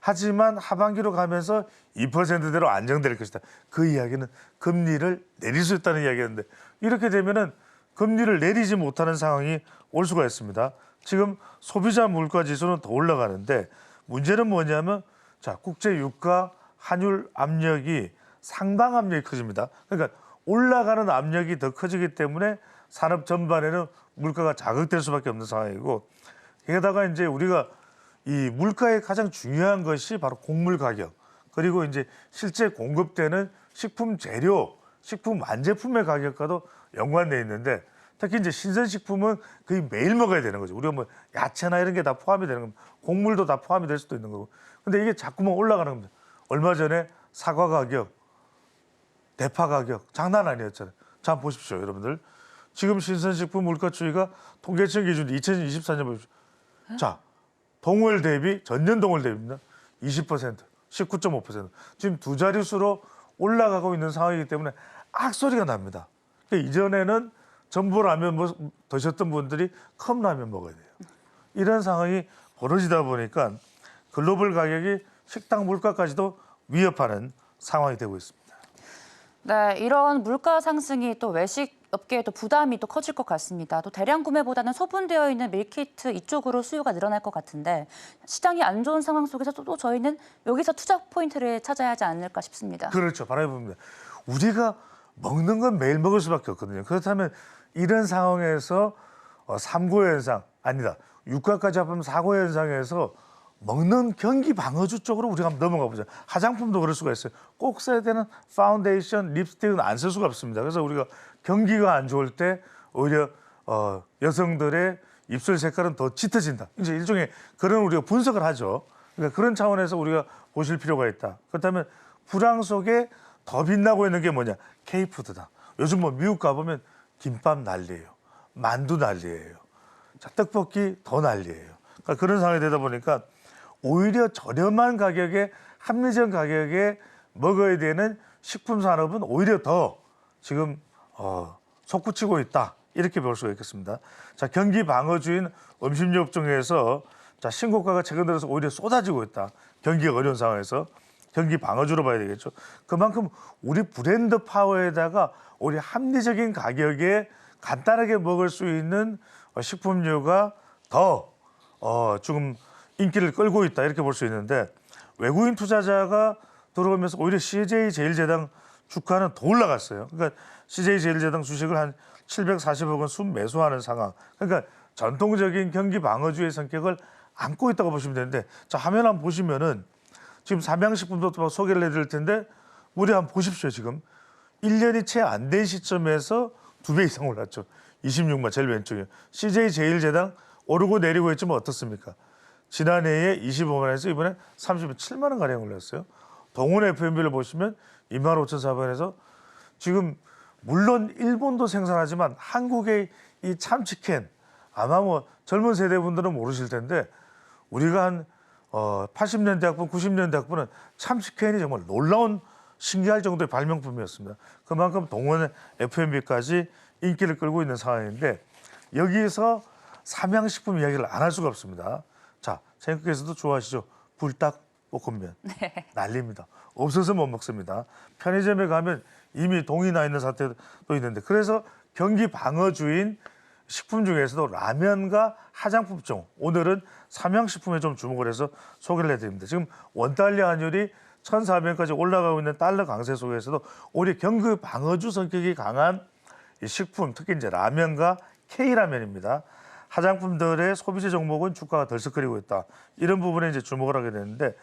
하지만 하반기로 가면서 2%대로 안정될 것이다. 그 이야기는 금리를 내릴 수 있다는 이야기였는데 이렇게 되면은 금리를 내리지 못하는 상황이 올 수가 있습니다. 지금 소비자 물가 지수는 더 올라가는데 문제는 뭐냐면 자, 국제 유가 환율 압력이 상방 압력이 커집니다. 그러니까 올라가는 압력이 더 커지기 때문에 산업 전반에는 물가가 자극될 수밖에 없는 상황이고 게다가 이제 우리가 이 물가의 가장 중요한 것이 바로 곡물 가격 그리고 이제 실제 공급되는 식품 재료, 식품 완제품의 가격과도 연관돼 있는데 특히 이제 신선식품은 거의 매일 먹어야 되는 거죠. 우리가 뭐 야채나 이런 게 다 포함이 되는 겁니다. 곡물도 다 포함이 될 수도 있는 거고. 근데 이게 자꾸만 올라가는 겁니다. 얼마 전에 사과 가격, 대파 가격 장난 아니었잖아요. 자, 한번 보십시오, 여러분들. 지금 신선식품 물가 추이가 통계청 기준 2024년 보십시오. 자, 동월 대비 전년 동월 대비입니다. 20%, 19.5%. 지금 두 자릿수로 올라가고 있는 상황이기 때문에 악소리가 납니다. 그러니까 이전에는 전보라면 뭐 드셨던 분들이 컵라면 먹어야 돼요. 이런 상황이 벌어지다 보니까 글로벌 가격이 식당 물가까지도 위협하는 상황이 되고 있습니다. 네, 이런 물가 상승이 또 외식 업계에도 부담이 또 커질 것 같습니다. 또 대량 구매보다는 소분되어 있는 밀키트 이쪽으로 수요가 늘어날 것 같은데 시장이 안 좋은 상황 속에서 또 저희는 여기서 투자 포인트를 찾아야 하지 않을까 싶습니다. 그렇죠. 바라해 봅니다. 우리가 먹는 건 매일 먹을 수밖에 없거든요. 그렇다면 이런 상황에서 3고 현상 아니다. 유가까지 합하면 4고 현상에서 먹는 경기 방어주 쪽으로 우리가 한번 넘어가 보자. 화장품도 그럴 수가 있어요. 꼭 써야 되는 파운데이션, 립스틱은 안 쓸 수가 없습니다. 그래서 우리가 경기가 안 좋을 때 오히려 여성들의 입술 색깔은 더 짙어진다. 이제 일종의 그런 우리가 분석을 하죠. 그러니까 그런 차원에서 우리가 보실 필요가 있다. 그렇다면 불황 속에 더 빛나고 있는 게 뭐냐? K푸드다. 요즘 뭐 미국 가보면 김밥 난리예요. 만두 난리예요. 자, 떡볶이 더 난리예요. 그러니까 그런 상황이 되다 보니까 오히려 저렴한 가격에 합리적 가격에 먹어야 되는 식품 산업은 오히려 더 지금 솟구치고 있다. 이렇게 볼 수가 있겠습니다. 자, 경기 방어주인 음식료 업종에서 자, 신고가가 최근 들어서 오히려 쏟아지고 있다. 경기가 어려운 상황에서 경기 방어주로 봐야 되겠죠. 그만큼 우리 브랜드 파워에다가 우리 합리적인 가격에 간단하게 먹을 수 있는 식품류가 더 지금 인기를 끌고 있다 이렇게 볼 수 있는데 외국인 투자자가 들어오면서 오히려 CJ제일제당 주가는 더 올라갔어요. 그러니까 CJ제일제당 주식을 한 740억 원 순매수하는 상황. 그러니까 전통적인 경기 방어주의 성격을 안고 있다고 보시면 되는데 자 화면 한번 보시면은 지금 삼양식품도 소개를 해드릴 텐데 무려 한번 보십시오. 지금 1년이 채 안 된 시점에서 2배 이상 올랐죠. 26만 제일 왼쪽에 CJ제일제당 오르고 내리고 했지만 어떻습니까? 지난해에 25만 원에서 이번에 37만 원 가량 올랐어요. 동원 FMB를 보시면 25,400원에서 지금 물론 일본도 생산하지만 한국의 이 참치캔 아마 뭐 젊은 세대 분들은 모르실 텐데 우리가 한 80년대 학번, 90년대 학번은 참치캔이 정말 놀라운 신기할 정도의 발명품이었습니다. 그만큼 동원 FMB까지 인기를 끌고 있는 상황인데 여기서 삼양식품 이야기를 안 할 수가 없습니다. 자, 전국에서도 좋아하시죠? 불닭볶음면. 네. 난립니다. 없어서 못 먹습니다. 편의점에 가면 이미 동이 나 있는 사태도 있는데 그래서 경기 방어주인 식품 중에서도 라면과 화장품 중 오늘은 삼양식품에 좀 주목을 해서 소개를 해드립니다. 지금 원달러 환율이 1,400원까지 올라가고 있는 달러 강세 속에서도 오히려 경기 방어주 성격이 강한 이 식품, 특히 이제 라면과 K라면입니다. 화장품들의 소비재 종목은 주가가 덜썩거리고 있다. 이런 부분에 이제 주목을 하게 되는데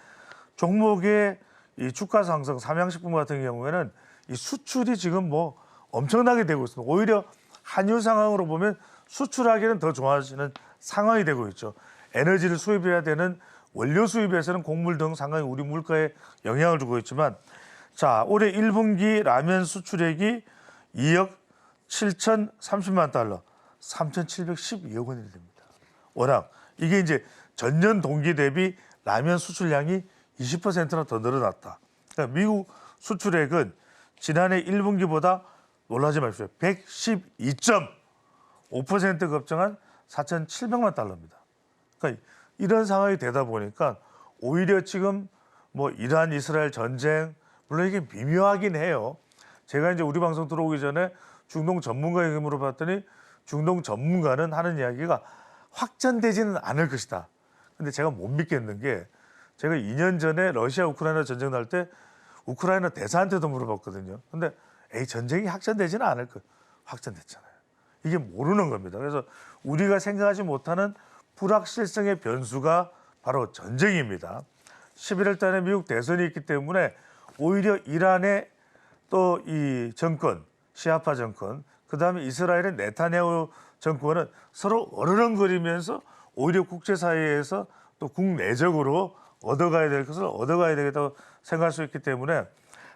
종목의 이 주가 상승, 삼양식품 같은 경우에는 이 수출이 지금 뭐 엄청나게 되고 있습니다. 오히려 한유 상황으로 보면 수출하기는 더 좋아지는 상황이 되고 있죠. 에너지를 수입해야 되는 원료 수입에서는 곡물 등 상당히 우리 물가에 영향을 주고 있지만 자 올해 1분기 라면 수출액이 2억 7,030만 달러, 3,712억 원이 됩니다. 워낙 이게 이제 전년 동기 대비 라면 수출량이 20%나 더 늘어났다. 그러니까 미국 수출액은 지난해 1분기보다 놀라지 마십시오. 112.5% 급증한 4,700만 달러입니다. 그러니까 이런 상황이 되다 보니까 오히려 지금 뭐 이란 이스라엘 전쟁 물론 이게 미묘하긴 해요. 제가 이제 우리 방송 들어오기 전에 중동 전문가에게 물어봤더니 중동 전문가는 하는 이야기가 확전되지는 않을 것이다. 근데 제가 못 믿겠는 게 제가 2년 전에 러시아 우크라이나 전쟁 날 때 우크라이나 대사한테도 물어봤거든요. 근데 전쟁이 확전되지는 않을 거. 확전됐잖아요. 이게 모르는 겁니다. 그래서 우리가 생각하지 못하는 불확실성의 변수가 바로 전쟁입니다. 11월 달에 미국 대선이 있기 때문에 오히려 이란의 또 이 정권, 시아파 정권, 그다음에 이스라엘의 네타냐후 정권은 서로 어르렁거리면서 오히려 국제사회에서 또 국내적으로 얻어가야 될 것을 얻어가야 되겠다고 생각할 수 있기 때문에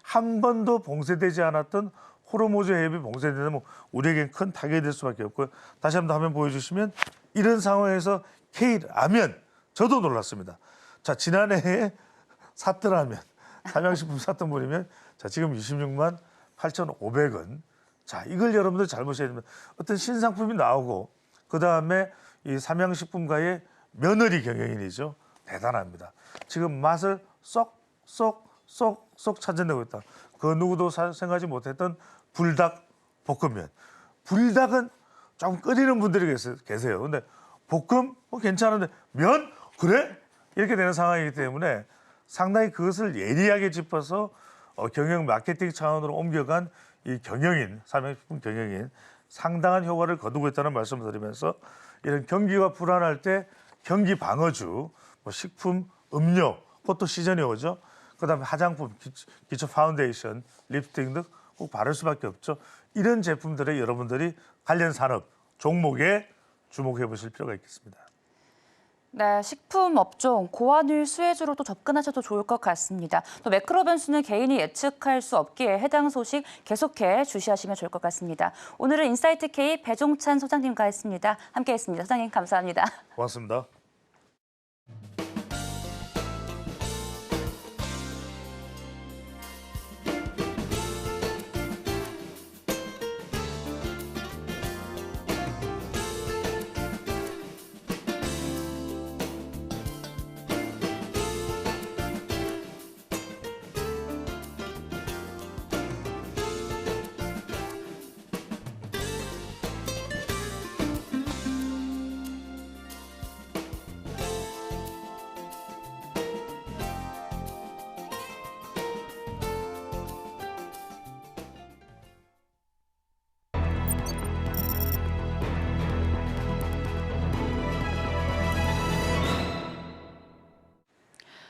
한 번도 봉쇄되지 않았던 호르무즈 해협이 봉쇄되면 우리에겐 큰 타격이 될 수밖에 없고요. 다시 한번 화면 보여주시면 이런 상황에서 K라면 저도 놀랐습니다. 자 지난해에 샀더라면 삼양식품 샀던 분이면 자 지금 26만 8,500원. 자 이걸 여러분들 잘 보셔야 됩니다. 어떤 신상품이 나오고 그 다음에 이 삼양식품가의 며느리 경영인이죠. 대단합니다. 지금 맛을 쏙 찾아내고 있다. 그 누구도 생각하지 못했던 불닭 볶음면. 불닭은 좀 끓이는 분들이 계세요. 근데 볶음 괜찮은데 면 그래? 이렇게 되는 상황이기 때문에 상당히 그것을 예리하게 짚어서 경영 마케팅 차원으로 옮겨간 이 경영인, 삼양식품 경영인 상당한 효과를 거두고 있다는 말씀을 드리면서 이런 경기가 불안할 때 경기 방어주, 뭐 식품, 음료, 그것도 시즌이 오죠. 그다음에 화장품, 기초 파운데이션, 립스틱 등 꼭 바를 수밖에 없죠. 이런 제품들에 여러분들이 관련 산업 종목에 주목해 보실 필요가 있겠습니다. 네, 식품 업종 고환율 수혜주로 또 접근하셔도 좋을 것 같습니다. 또 매크로 변수는 개인이 예측할 수 없기에 해당 소식 계속해 주시하시면 좋을 것 같습니다. 오늘은 인사이트 K 배종찬 소장님과 했습니다. 함께했습니다. 소장님 감사합니다. 고맙습니다.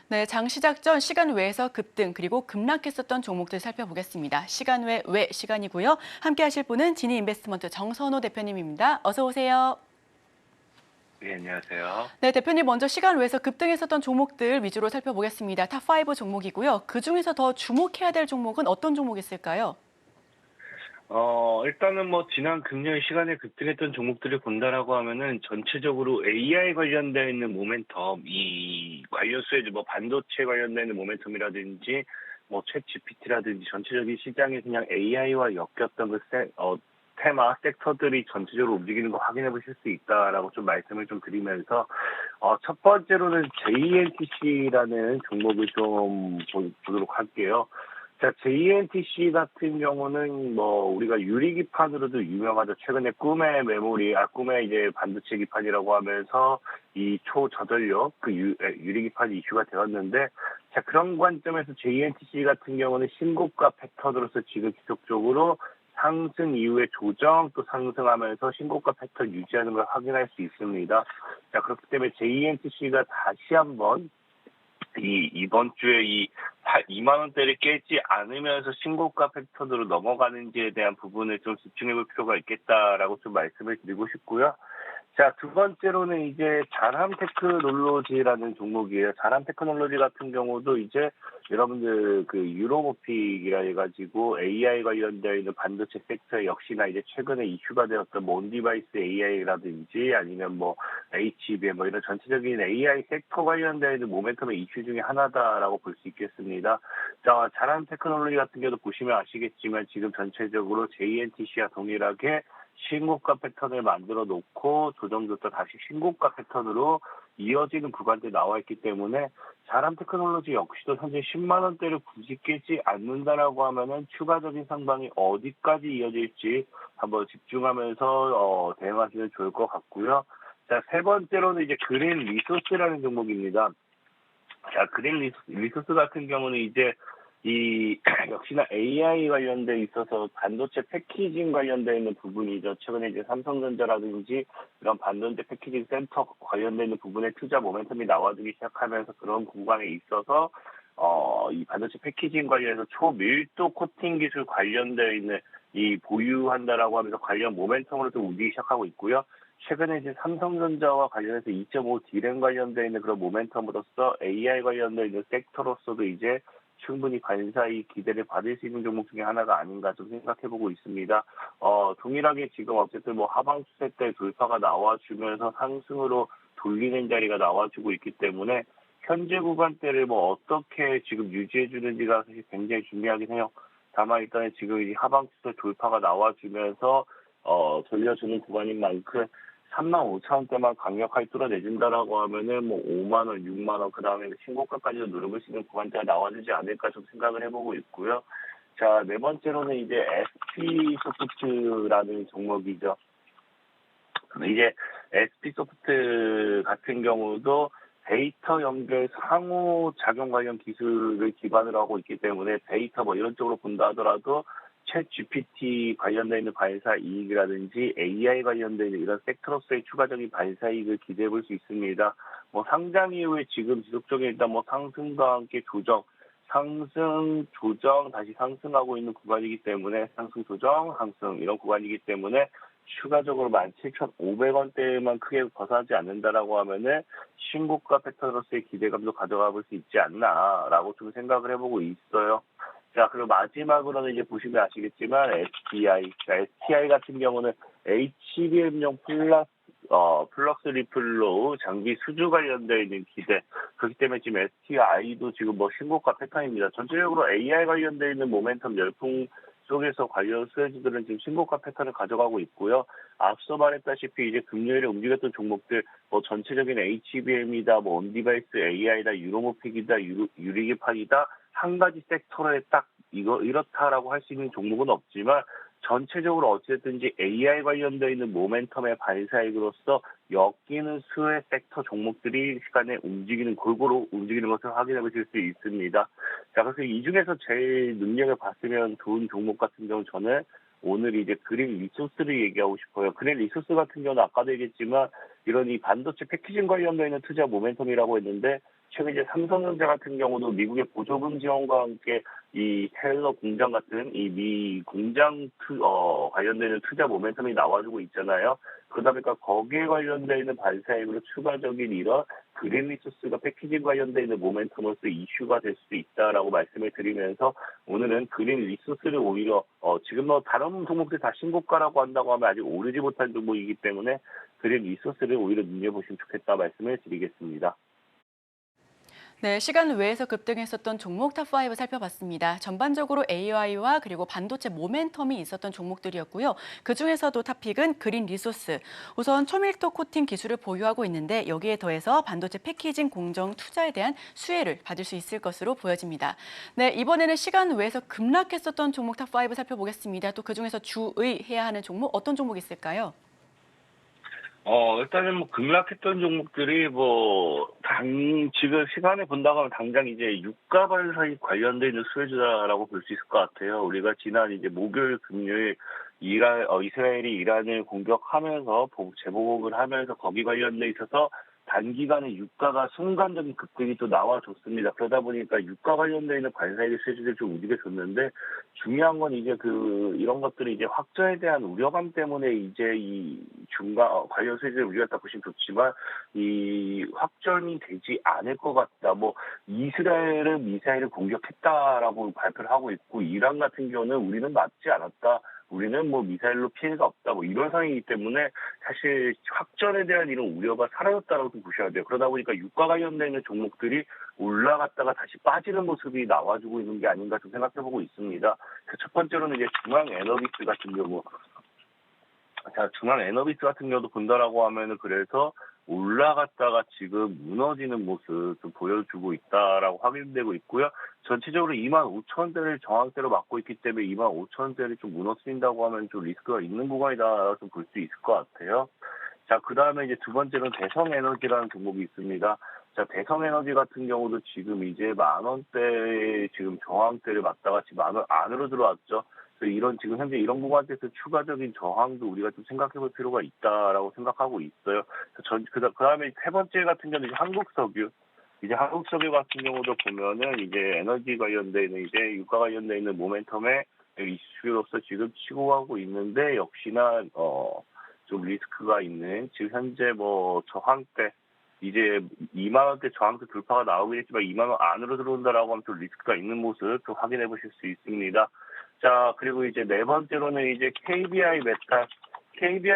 네, 장 시작 전 시간 외에서 급등 그리고 급락했었던 종목들 살펴보겠습니다. 시간 외 시간이고요. 함께 하실 분은 지니인베스트먼트 정선호 대표님입니다. 어서 오세요. 네, 안녕하세요. 네, 대표님 먼저 시간 외에서 급등했었던 종목들 위주로 살펴보겠습니다. 탑5 종목이고요. 그중에서 더 주목해야 될 종목은 어떤 종목이 있을까요? 일단은 뭐 지난 금요일 시간에 급등했던 종목들을 본다라고 하면은 전체적으로 AI 관련되어 있는 모멘텀, 이 관련수에 뭐 반도체 관련되어 있는 모멘텀이라든지 뭐 챗 GPT라든지 전체적인 시장에 그냥 AI와 엮였던 테마, 섹터들이 전체적으로 움직이는 거 확인해 보실 수 있다라고 좀 말씀을 좀 드리면서, 첫 번째로는 JNTC라는 종목을 좀 보도록 할게요. 자, JNTC 같은 경우는 뭐 우리가 유리기판으로도 유명하죠. 최근에 꿈의 이제 반도체 기판이라고 하면서 이 초저전력 유리기판이 이슈가 되었는데, 자, 그런 관점에서 JNTC 같은 경우는 신고가 패턴으로서 지금 지속적으로 상승 이후에 조정 또 상승하면서 신고가 패턴 유지하는 걸 확인할 수 있습니다. 자, 그렇기 때문에 JNTC가 다시 한번 이번 주에 2만 원대를 깨지 않으면서 신고가 패턴으로 넘어가는지에 대한 부분을 좀 집중해 볼 필요가 있겠다라고 좀 말씀을 드리고 싶고요. 자, 두 번째로는 이제 자람 테크놀로지라는 종목이에요. 자람 테크놀로지 같은 경우도 이제 여러분들 그 유로모픽이라 해가지고 AI 관련되어 있는 반도체 섹터 역시나 이제 최근에 이슈가 되었던 뭐 온디바이스 AI라든지 아니면 뭐 HBM 뭐 이런 전체적인 AI 섹터 관련되어 있는 모멘텀의 이슈 중에 하나다라고 볼 수 있겠습니다. 자, 자람 테크놀로지 같은 경우도 보시면 아시겠지만 지금 전체적으로 JNTC와 동일하게 신고가 패턴을 만들어 놓고 조정조차 다시 신고가 패턴으로 이어지는 구간대 나와 있기 때문에 자람 테크놀로지 역시도 현재 10만 원대를 굳이 깨지 않는다라고 하면은 추가적인 상방이 어디까지 이어질지 한번 집중하면서 대응하시면 좋을 것 같고요. 자, 세 번째로는 이제 그린 리소스라는 종목입니다. 자, 그린 리소스 같은 경우는 이제 역시나 AI 관련돼 있어서 반도체 패키징 관련되어 있는 부분이죠. 최근에 이제 삼성전자라든지 이런 반도체 패키징 센터 관련되어 있는 부분에 투자 모멘텀이 나와주기 시작하면서 그런 구간에 있어서 이 반도체 패키징 관련해서 초밀도 코팅 기술 관련되어 있는 보유한다라고 하면서 관련 모멘텀으로 좀 움직이기 시작하고 있고요. 최근에 이제 삼성전자와 관련해서 2.5 D램 관련되어 있는 그런 모멘텀으로서 AI 관련되어 있는 섹터로서도 이제 충분히 관사의 기대를 받을 수 있는 종목 중에 하나가 아닌가 좀 생각해보고 있습니다. 동일하게 지금 어쨌든 뭐 하방 추세 때 돌파가 나와주면서 상승으로 돌리는 자리가 나와주고 있기 때문에 현재 구간대를 뭐 어떻게 지금 유지해주는지가 사실 굉장히 중요하긴 해요. 다만 일단 지금 이 하방 추세 돌파가 나와주면서 돌려주는 구간인 만큼 35,000원대만 강력하게 뚫어내준다라고 하면은 뭐 5만 원, 6만 원, 그 다음에 신고가까지도 누르고 있는 구간대가 나와주지 않을까 좀 생각을 해보고 있고요. 자, 네 번째로는 이제 SP소프트라는 종목이죠. 이제 SP소프트 같은 경우도 데이터 연결 상호작용 관련 기술을 기반으로 하고 있기 때문에 데이터 뭐 이런 쪽으로 본다 하더라도 챗 GPT 관련되어 있는 반사 이익이라든지 AI 관련되어 있는 이런 섹터로서의 추가적인 반사 이익을 기대해 볼 수 있습니다. 뭐 상장 이후에 지금 지속적인 일단 뭐 상승과 함께 상승, 조정, 다시 상승하고 있는 구간이기 때문에 상승, 조정, 상승 이런 구간이기 때문에 추가적으로 17,500원대만 크게 벗어나지 않는다라고 하면은 신고가 패턴으로서의 기대감도 가져가 볼 수 있지 않나라고 좀 생각을 해보고 있어요. 자, 그리고 마지막으로는 이제 보시면 아시겠지만 STI. 자, STI 같은 경우는 HBM용 플럭스 리플로 장비 수주 관련되어 있는 기대. 그렇기 때문에 지금 STI도 지금 뭐 신고가 패턴입니다. 전체적으로 AI 관련되어 있는 모멘텀 열풍 속에서 관련 수혜주들은 지금 신고가 패턴을 가져가고 있고요. 앞서 말했다시피 이제 금요일에 움직였던 종목들, 뭐 전체적인 HBM이다, 뭐 온디바이스 AI다, 유로모픽이다, 유리기판이다, 한 가지 섹터에 딱 이렇다라고 할 수 있는 종목은 없지만 전체적으로 어쨌든지 AI 관련되어 있는 모멘텀의 반사익으로서 엮이는 수의 섹터 종목들이 시간에 골고루 움직이는 것을 확인해 보실 수 있습니다. 자, 그래서 이 중에서 제일 능력을 봤으면 좋은 종목 같은 경우 저는 오늘 이제 그린 리소스를 얘기하고 싶어요. 그린 리소스 같은 경우는 아까도 얘기했지만 이런 이 반도체 패키징 관련되어 있는 투자 모멘텀이라고 했는데 최근 이제 삼성전자 같은 경우도 미국의 보조금 지원과 함께 이 텔러 공장 같은 이 미 공장 관련되는 투자 모멘텀이 나와주고 있잖아요. 그러다 보니까 거기에 관련되어 있는 반사익으로 추가적인 이런 그린 리소스가 패키징 관련되어 있는 모멘텀으로서 이슈가 될 수도 있다라고 말씀을 드리면서 오늘은 그린 리소스를 오히려 지금 뭐 다른 종목들 다 신고가라고 한다고 하면 아직 오르지 못한 종목이기 때문에 그린 리소스를 오히려 눈여보시면 좋겠다 말씀을 드리겠습니다. 네, 시간 외에서 급등했었던 종목 탑5 살펴봤습니다. 전반적으로 AI와 그리고 반도체 모멘텀이 있었던 종목들이었고요. 그중에서도 탑픽은 그린 리소스. 우선 초밀도 코팅 기술을 보유하고 있는데 여기에 더해서 반도체 패키징 공정 투자에 대한 수혜를 받을 수 있을 것으로 보여집니다. 네, 이번에는 시간 외에서 급락했었던 종목 탑5 살펴보겠습니다. 또 그중에서 주의해야 하는 종목 어떤 종목 있을까요? 일단은 뭐 급락했던 종목들이 지금 시간에 본다고 하면 당장 이제 유가 반사익 관련돼 있는 수혜주다라고 볼 수 있을 것 같아요. 우리가 지난 이제 목요일, 금요일 이스라엘이 이란을 공격하면서 재보복을 하면서 거기 관련돼 있어서 단기간에 유가가 순간적인 급등이 또 나와줬습니다. 그러다 보니까 유가 관련돼 있는 관사익의 수혜주들 좀 움직여줬는데 중요한 건 이제 이런 것들이 이제 확전에 대한 우려감 때문에 이제 이 관련 수혜주를 우려했다 보시면 좋지만 이 확전이 되지 않을 것 같다. 이스라엘은 미사일을 공격했다라고 발표를 하고 있고 이란 같은 경우는 우리는 맞지 않았다. 우리는 미사일로 피해가 없다. 이런 상황이기 때문에 사실 확전에 대한 이런 우려가 사라졌다라고 좀 보셔야 돼요. 그러다 보니까 유가 관련되어 있는 종목들이 올라갔다가 다시 빠지는 모습이 나와주고 있는 게 아닌가 좀 생각해보고 있습니다. 첫 번째로는 이제 중앙에너비스 같은 경우. 중앙에너비스 같은 경우도 본다라고 하면은 그래서 올라갔다가 지금 무너지는 모습 좀 보여주고 있다라고 확인되고 있고요. 전체적으로 25,000원대를 저항대로 막고 있기 때문에 25,000원대를 좀 무너뜨린다고 하면 좀 리스크가 있는 구간이다 좀 볼 수 있을 것 같아요. 그 다음에 이제 두 번째는 대성에너지라는 종목이 있습니다. 대성에너지 같은 경우도 지금 이제 10,000원대 지금 저항대를 맞다가 지금 10,000원 안으로 들어왔죠. 이런 지금 현재 이런 구간에서 추가적인 저항도 우리가 좀 생각해볼 필요가 있다라고 생각하고 있어요. 그다음에 세 번째 같은 경우는 이제 한국석유. 이제 한국석유 같은 경우도 보면은 이제 에너지 관련되는 이제 유가 관련돼 있는 모멘텀의 이슈로서 지금 치고 가고 있는데 역시나 좀 리스크가 있는 지금 현재 저항대 이제 2만 원대 저항대 돌파가 나오긴 했지만 2만 원 안으로 들어온다라고 하면 좀 리스크가 있는 모습 좀 확인해 보실 수 있습니다. 그리고 이제 네 번째로는 이제 KBI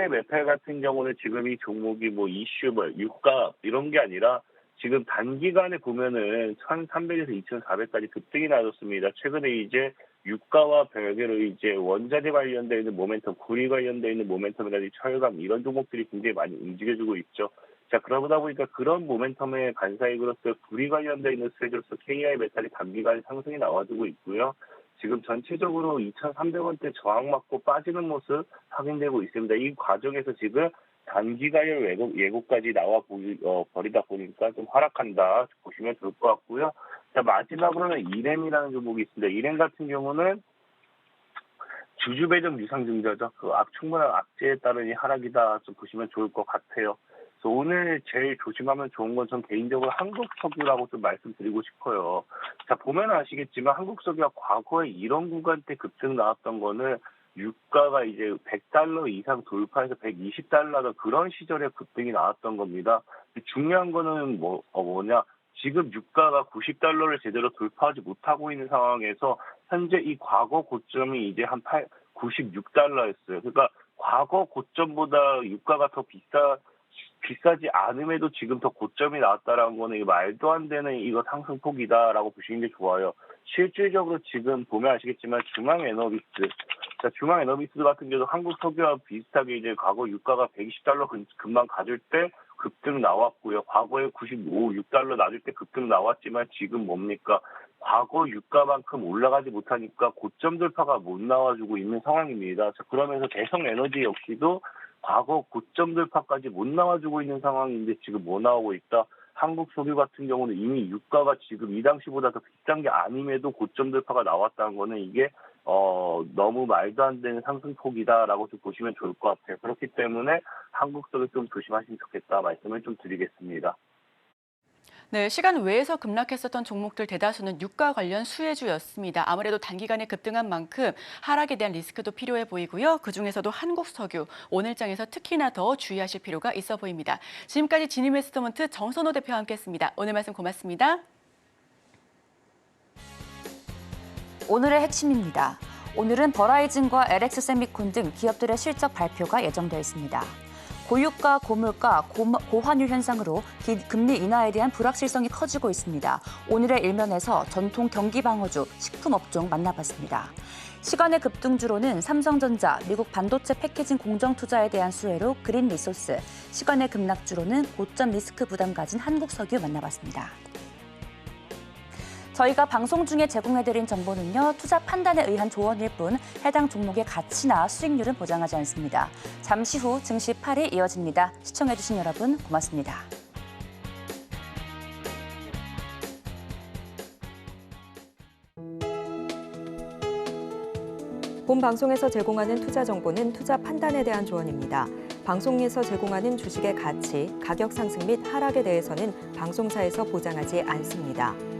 메탈 같은 경우는 지금 이 종목이 이슈, 유가 이런 게 아니라 지금 단기간에 보면은 1,300에서 2,400까지 급등이 나왔습니다. 최근에 이제 유가와 별개로 이제 원자재 관련되어 있는 모멘텀, 구리 관련되어 있는 모멘텀이라든지 철강 이런 종목들이 굉장히 많이 움직여주고 있죠. 그러다 보니까 그런 모멘텀의 간사익으로서 구리 관련되어 있는 수혜주로서 KI 메탈이 단기간에 상승이 나와주고 있고요. 지금 전체적으로 2,300원대 저항 맞고 빠지는 모습 확인되고 있습니다. 이 과정에서 지금 단기간의 예고까지 버리다 보니까 좀 하락한다 보시면 좋을 것 같고요. 마지막으로는 이렘이라는 종목이 있습니다. 이렘 같은 경우는 주주배정 유상증자죠. 충분한 악재에 따른 이 하락이다 좀 보시면 좋을 것 같아요. 그래서 오늘 제일 조심하면 좋은 건 전 개인적으로 한국석유라고 좀 말씀드리고 싶어요. 보면 아시겠지만 한국석유가 과거에 이런 구간대 급등 나왔던 거는 유가가 이제 $100 이상 돌파해서 $120 그런 시절에 급등이 나왔던 겁니다. 중요한 거는 뭐냐? 지금 유가가 $90를 제대로 돌파하지 못하고 있는 상황에서 현재 이 과거 고점이 이제 한 $96였어요. 그러니까 과거 고점보다 유가가 더 비싸지 않음에도 지금 더 고점이 나왔다라는 거는 이거 말도 안 되는 이거 상승폭이다라고 보시는 게 좋아요. 실질적으로 지금 보면 아시겠지만 중앙에너비스 같은 경우도 한국석유와 비슷하게 이제 과거 유가가 $120 금방 가줄 때 급등 나왔고요. 과거에 $6 낮을 때 급등 나왔지만 지금 뭡니까? 과거 유가만큼 올라가지 못하니까 고점 돌파가 못 나와주고 있는 상황입니다. 그러면서 대성에너지 역시도 과거 고점 돌파까지 못 나와주고 있는 상황인데 지금 뭐 나오고 있다? 한국석유 같은 경우는 이미 유가가 지금 이 당시보다 더 비싼 게 아님에도 고점 돌파가 나왔다는 거는 이게 너무 말도 안 되는 상승폭이다라고 좀 보시면 좋을 것 같아요. 그렇기 때문에 한국석을 좀 조심하시면 좋겠다 말씀을 좀 드리겠습니다. 네, 시간 외에서 급락했었던 종목들 대다수는 유가 관련 수혜주였습니다. 아무래도 단기간에 급등한 만큼 하락에 대한 리스크도 필요해 보이고요. 그중에서도 한국석유, 오늘장에서 특히나 더 주의하실 필요가 있어 보입니다. 지금까지 진인베스트먼트 정선호 대표와 함께했습니다. 오늘 말씀 고맙습니다. 오늘의 핵심입니다. 오늘은 버라이즌과 LX 세미콘 등 기업들의 실적 발표가 예정되어 있습니다. 고유가, 고물가, 고환율 현상으로 금리 인하에 대한 불확실성이 커지고 있습니다. 오늘의 일면에서 전통 경기방어주, 식품업종 만나봤습니다. 시간의 급등주로는 삼성전자, 미국 반도체 패키징 공정 투자에 대한 수혜로 그린 리소스, 시간의 급락주로는 고점 리스크 부담 가진 한국석유 만나봤습니다. 저희가 방송 중에 제공해드린 정보는요, 투자 판단에 의한 조언일 뿐 해당 종목의 가치나 수익률은 보장하지 않습니다. 잠시 후 증시 8이 이어집니다. 시청해주신 여러분 고맙습니다. 본 방송에서 제공하는 투자 정보는 투자 판단에 대한 조언입니다. 방송에서 제공하는 주식의 가치, 가격 상승 및 하락에 대해서는 방송사에서 보장하지 않습니다.